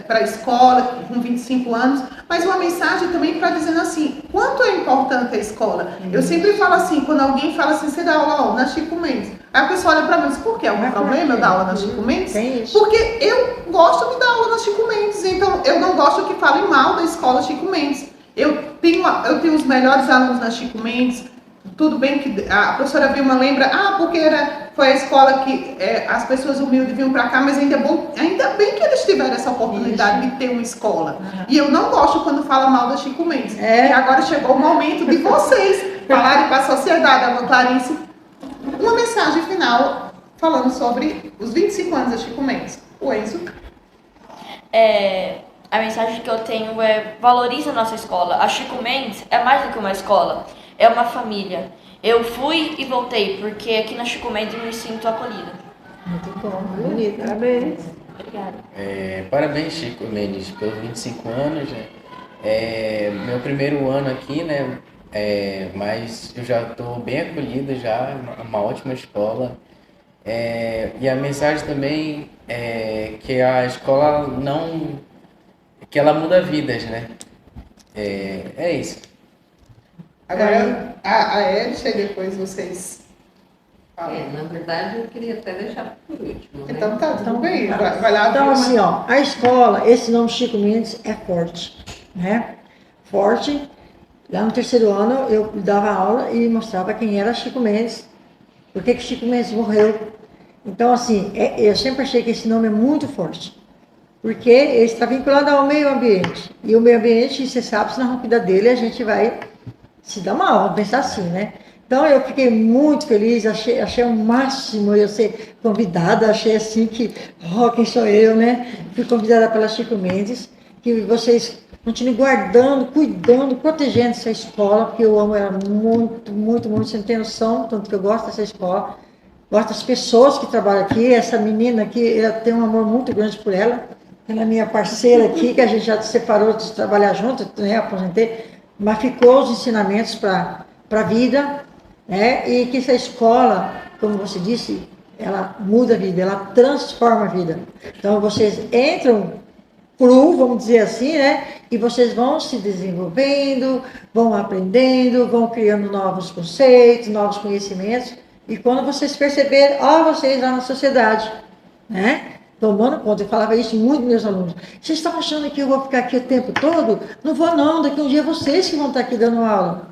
para a escola, com 25 anos, mas uma mensagem também para dizendo assim, quanto é importante a escola. Eu sempre falo assim, quando alguém fala assim, você dá aula na Chico Mendes, aí a pessoa olha para mim e diz, por quê? Algum problema eu dar aula na Chico Mendes? Porque eu gosto de dar aula na Chico Mendes, então eu não gosto que falem mal da escola Chico Mendes. Eu tenho os melhores alunos na Chico Mendes. Tudo bem que a professora Vilma lembra, porque foi a escola que as pessoas humildes vinham para cá, mas ainda bem que eles tiveram essa oportunidade de ter uma escola. E eu não gosto quando fala mal da Chico Mendes. E agora chegou o momento de vocês falarem para a sociedade, a Clarice, uma mensagem final falando sobre os 25 anos da Chico Mendes. O Enzo? A mensagem que eu tenho é: valorize a nossa escola. A Chico Mendes é mais do que uma escola, é uma família. Eu fui e voltei, porque aqui na Chico Mendes eu me sinto acolhida. Muito bom, Bonito, parabéns. Obrigada. Parabéns, Chico Mendes, pelos 25 anos, né? Meu primeiro ano aqui, né? Mas eu já estou bem acolhido já, uma ótima escola. E a mensagem também é que a escola que ela muda vidas, né? É isso. Agora a Elsa e depois vocês falam. Na verdade, eu queria até deixar por último. Né? Então tá, tudo bem. Vai lá. Então, assim, a escola, esse nome Chico Mendes é forte, né? Forte. Lá no terceiro ano, eu dava aula e mostrava quem era Chico Mendes, por que Chico Mendes morreu. Então, assim, eu sempre achei que esse nome é muito forte, porque ele está vinculado ao meio ambiente. E o meio ambiente, você sabe, se não cuidar dele, a gente vai se dar mal, vamos pensar assim, né? Então, eu fiquei muito feliz, achei o máximo eu ser convidada, achei assim que, quem sou eu, né? Fui convidada pela Chico Mendes, que vocês continuem guardando, cuidando, protegendo essa escola, porque eu amo ela muito, muito, muito, você não tem noção, tanto que eu gosto dessa escola, gosto das pessoas que trabalham aqui, essa menina aqui, eu tenho um amor muito grande por ela, ela é minha parceira aqui, que a gente já se separou de trabalhar junto, né, aposentei, mas ficou os ensinamentos para a vida, né, e que essa escola, como você disse, ela muda a vida, ela transforma a vida. Então, vocês entram vamos dizer assim, né? E vocês vão se desenvolvendo, vão aprendendo, vão criando novos conceitos, novos conhecimentos. E quando vocês perceberem, vocês lá na sociedade, né? Tomando conta, eu falava isso muito meus alunos. Vocês estão achando que eu vou ficar aqui o tempo todo? Não vou não, daqui um dia é vocês que vão estar aqui dando aula.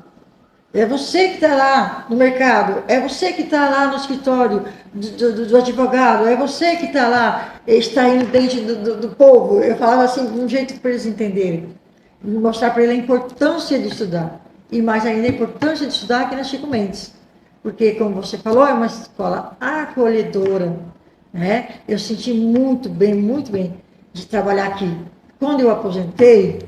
É você que está lá no mercado, é você que está lá no escritório do advogado, é você que está lá extraindo dente do povo. Eu falava assim, de um jeito para eles entenderem. Mostrar para eles a importância de estudar. E mais ainda a importância de estudar aqui na Chico Mendes. Porque, como você falou, é uma escola acolhedora. Né? Eu senti muito bem de trabalhar aqui. Quando eu aposentei,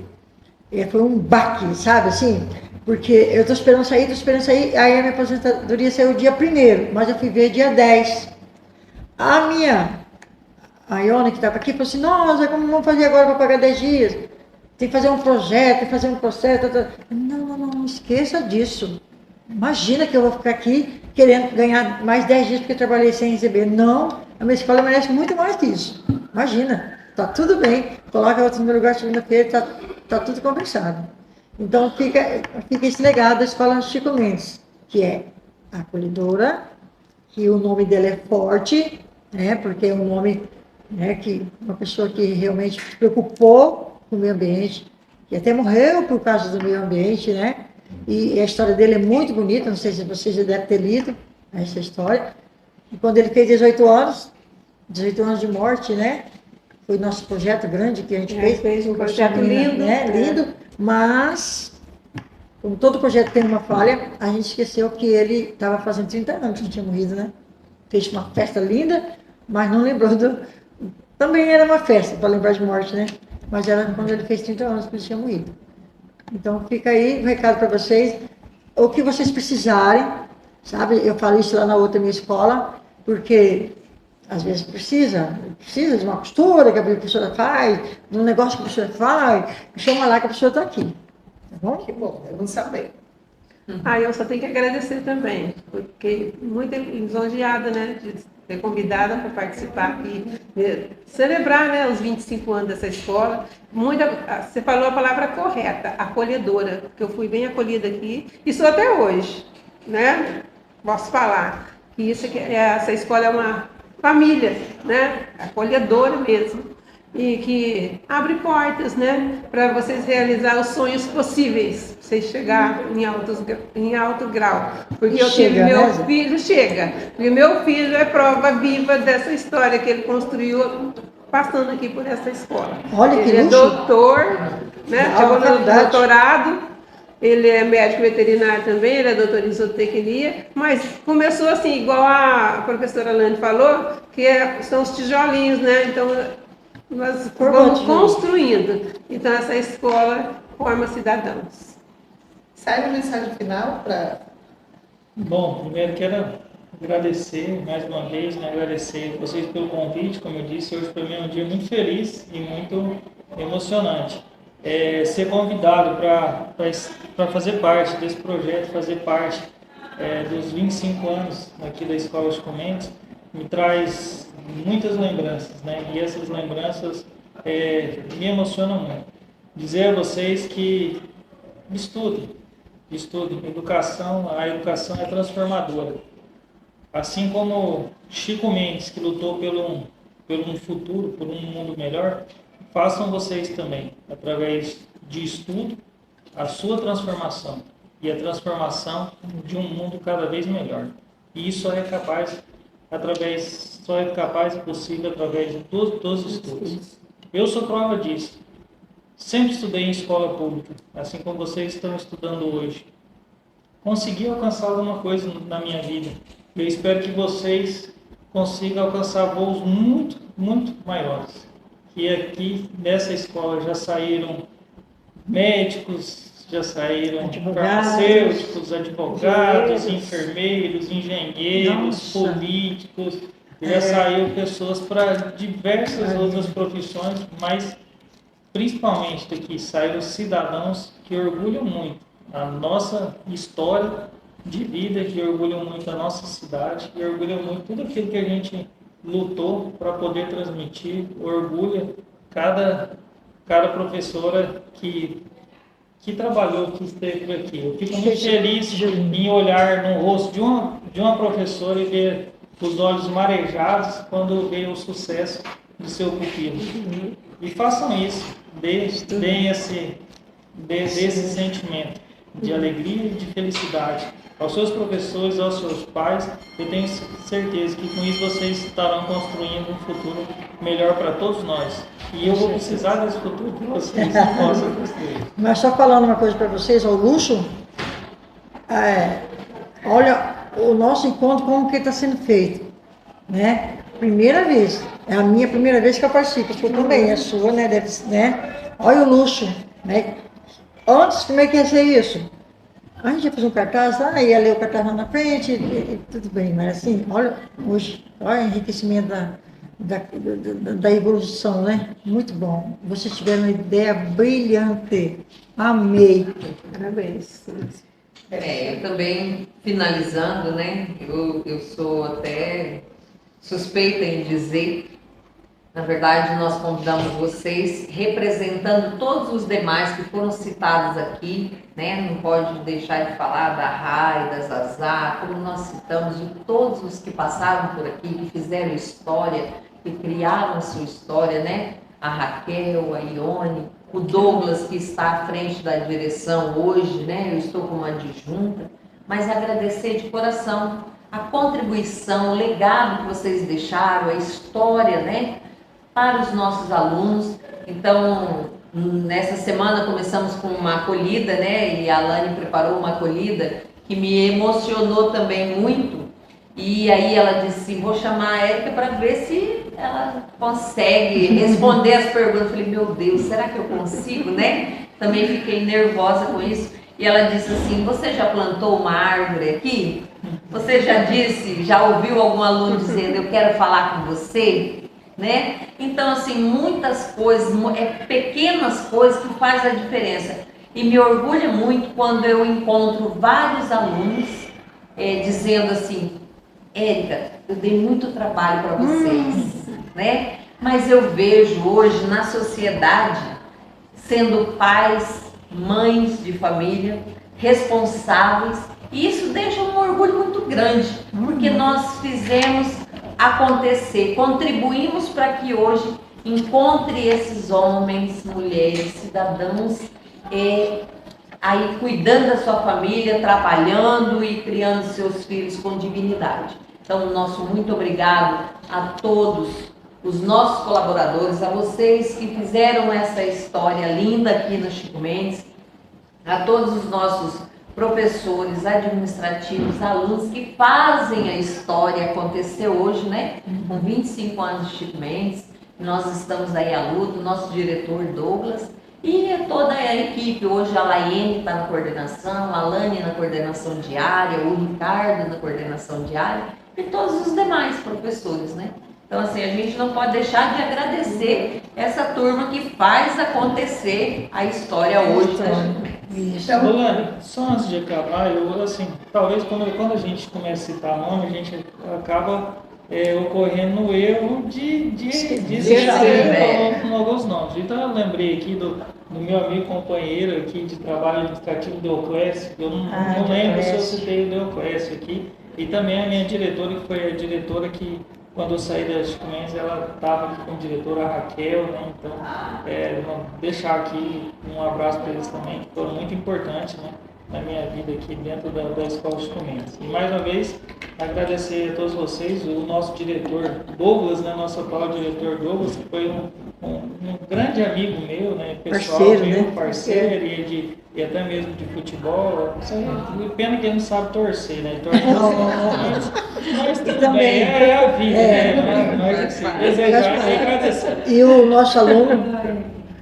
foi um baque, sabe assim? Porque eu estou esperando sair, aí a minha aposentadoria saiu dia 1º, mas eu fui ver dia 10. A Ione, que estava aqui, falou assim, nossa, como vamos fazer agora para pagar 10 dias? Tem que fazer um projeto, tem que fazer um processo. Não esqueça disso. Imagina que eu vou ficar aqui querendo ganhar mais 10 dias porque eu trabalhei sem receber. Não, a minha escola merece muito mais que isso. Imagina, tá tudo bem, coloca outro no meu lugar segunda-feira, tá tudo conversado. Então, fica esse legado da escola Chico Mendes, que é acolhedora, que o nome dela é forte, né, porque é um nome, né, que uma pessoa que realmente se preocupou com o meio ambiente, que até morreu por causa do meio ambiente, né, e a história dele é muito bonita, não sei se você já deve ter lido essa história. E quando ele fez 18 anos de morte, né, foi nosso projeto grande que a gente fez um projeto lindo, né, lindo. Mas, como todo projeto tem uma falha, a gente esqueceu que ele estava fazendo 30 anos que ele tinha morrido, né? Fez uma festa linda, mas não lembrou Também era uma festa para lembrar de morte, né? Mas era quando ele fez 30 anos que ele tinha morrido. Então, fica aí o recado para vocês. O que vocês precisarem, sabe? Eu falo isso lá na outra minha escola, porque Às vezes precisa de uma costura que a professora faz, de um negócio que a professora faz, chama lá que a professora está aqui. Tá bom? Que bom, eu não sabia. Eu só tenho que agradecer também, porque muito lisonjeada, né, de ser convidada para participar aqui, celebrar, né, os 25 anos dessa escola. Você falou a palavra correta, acolhedora, porque eu fui bem acolhida aqui e sou até hoje, né? Posso falar que essa escola é uma família, né, acolhedora mesmo. E que abre portas, né, para vocês realizar os sonhos possíveis, vocês chegar em alto grau. Porque eu tive meu filho, porque meu filho é prova viva dessa história que ele construiu passando aqui por essa escola. Olha que ele luxo. É doutor, né, chegou no doutorado, ele é médico veterinário também, ele é doutor em zootecnia, mas começou assim, igual a professora Lani falou, que são os tijolinhos, né, então nós vamos construindo. Então, essa escola forma cidadãos. Sai uma mensagem final para... Bom, primeiro quero agradecer mais uma vez, né, agradecer vocês pelo convite, como eu disse, hoje para mim é um dia muito feliz e muito emocionante. Ser convidado para fazer parte desse projeto, fazer parte dos 25 anos aqui da Escola Chico Mendes, me traz muitas lembranças, né? E essas lembranças me emocionam muito. Dizer a vocês que estudem. A educação é transformadora. Assim como Chico Mendes, que lutou por um futuro, por um mundo melhor, façam vocês também, através de estudo, a sua transformação e a transformação de um mundo cada vez melhor. E isso só é possível através de todos os estudos. Eu sou prova disso. Sempre estudei em escola pública, assim como vocês estão estudando hoje. Consegui alcançar alguma coisa na minha vida. Eu espero que vocês consigam alcançar voos muito, muito maiores. Que aqui nessa escola já saíram médicos, já saíram farmacêuticos, advogados, enfermeiros, engenheiros, políticos, já saíram pessoas para diversas outras profissões, mas principalmente daqui saíram cidadãos que orgulham muito a nossa história de vida, que orgulham muito a nossa cidade, que orgulham muito tudo aquilo que a gente lutou para poder transmitir, orgulha cada professora que trabalhou, que esteve por aqui. Eu fico muito feliz em olhar no rosto de uma professora e ver os olhos marejados quando vê o sucesso do seu pupilo. E façam isso, deem esse sentimento de alegria e de felicidade aos seus professores, aos seus pais. Eu tenho certeza que com isso vocês estarão construindo um futuro melhor para todos nós. E eu vou precisar desse futuro que vocês possam construir. Mas só falando uma coisa para vocês, o luxo, olha o nosso encontro, como que está sendo feito, né? Primeira vez, é a minha primeira vez que eu participo, porque também é sua, né? Né? Olha o luxo, né? Antes, como é que ia ser isso? A gente ia fazer um cartaz, ia ler o cartaz lá na frente, e tudo bem, mas assim, olha, hoje, olha o enriquecimento da evolução, né? Muito bom. Vocês tiveram uma ideia brilhante. Amei. Parabéns. Eu também, finalizando, né? Eu sou até suspeita em dizer, na verdade, nós convidamos vocês, representando todos os demais que foram citados aqui, né? Não pode deixar de falar da Rai, da Zazá, como nós citamos, de todos os que passaram por aqui, que fizeram história, que criaram sua história, né? A Raquel, a Ione, o Douglas, que está à frente da direção hoje, né? Eu estou como adjunta, mas agradecer de coração a contribuição, o legado que vocês deixaram, a história, né? Para os nossos alunos. Então, nessa semana começamos com uma acolhida, né? E a Alane preparou uma acolhida que me emocionou também muito. E aí ela disse, vou chamar a Érica para ver se ela consegue responder as perguntas. Eu falei, meu Deus, será que eu consigo, né? Também fiquei nervosa com isso. E ela disse assim: você já plantou uma árvore aqui? Você já ouviu algum aluno dizendo, eu quero falar com você? Né? Então, assim, muitas coisas, pequenas coisas que fazem a diferença. E me orgulha muito quando eu encontro vários alunos dizendo assim: Érica, eu dei muito trabalho para vocês, né? Mas eu vejo hoje na sociedade sendo pais, mães de família, responsáveis, e isso deixa um orgulho muito grande, porque nós fizemos acontecer, contribuímos para que hoje encontre esses homens, mulheres, cidadãos aí cuidando da sua família, trabalhando e criando seus filhos com dignidade. Então, nosso muito obrigado a todos os nossos colaboradores, a vocês que fizeram essa história linda aqui no Chico Mendes, a todos os nossos professores, administrativos, alunos que fazem a história acontecer hoje, né? Com 25 anos de Chico Mendes, nós estamos aí à luta, o nosso diretor Douglas e toda a equipe. Hoje a Laiane está na coordenação, a Lani na coordenação diária, o Ricardo na coordenação diária e todos os demais professores, né? Então, assim, a gente não pode deixar de agradecer essa turma que faz acontecer a história hoje da Chico Mendes. Lani, só antes de acabar, assim, talvez quando a gente começa a citar nome, a gente acaba ocorrendo no erro de esquecer alguns nomes. Então, eu lembrei aqui do meu amigo companheiro aqui de trabalho administrativo, Deoclésio. Eu não lembro se eu citei o Deoclésio aqui. E também a minha diretora, que foi a diretora que, quando eu saí da Chico Mendes, ela estava aqui com a diretora Raquel, né? Então, deixar aqui um abraço para eles também, que foram muito importantes, né, na minha vida aqui dentro da Escola Chico Mendes. E mais uma vez, agradecer a todos vocês, o nosso diretor Douglas, né, nosso atual diretor Douglas, que foi um grande amigo meu, né, pessoal, parceiro, e até mesmo de futebol. Pena que ele não sabe torcer, né? Ele torce mas tudo bem, é a vida, né? Mas assim, desejar e agradecer. E o nosso aluno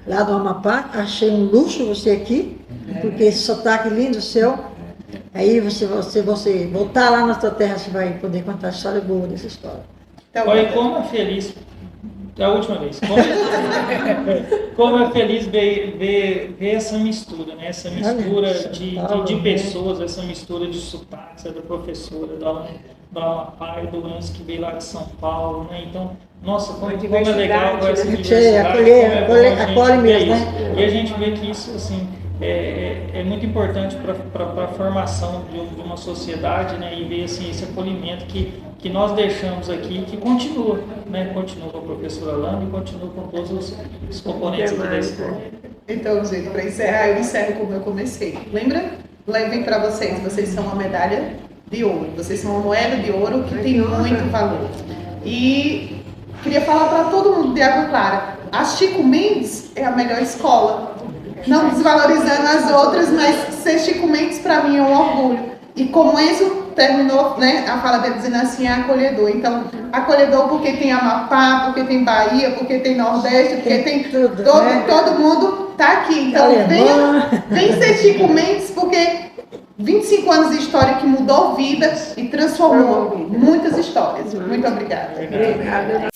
lá do Amapá, achei um luxo você aqui, porque esse sotaque lindo seu, aí você voltar lá na sua terra, você vai poder contar a história boa dessa história. Olha, como é feliz, é a última vez, como é feliz ver essa mistura, né? Essa mistura de pessoas, essa mistura de sotaques, da professora, da Amapá e do Lance que veio lá de São Paulo, né? Então, nossa, como é legal essa diversidade, acolhe mesmo, né? E a gente vê que isso, assim, é muito importante para a formação de uma sociedade, né? E ver assim, esse acolhimento que nós deixamos aqui, que continua, né? Continua com a professora Lana e continua com todos os componentes aqui da escola. Então, gente, para encerrar, eu encerro como eu comecei. Lembra? Levem para vocês são uma medalha de ouro, vocês são uma moeda de ouro que tem muito valor. E queria falar para todo mundo de Água Clara, a Chico Mendes é a melhor escola. Não desvalorizando as outras, mas ser Chico Mendes para mim é um orgulho. E como Enzo terminou, né, a fala dele dizendo assim, é acolhedor. Então, acolhedor porque tem Amapá, porque tem Bahia, porque tem Nordeste, porque tem tudo, todo mundo tá aqui. Então, vem ser Chico Mendes, porque 25 anos de história que mudou vidas e transformou muitas histórias. Muito obrigada. Obrigada.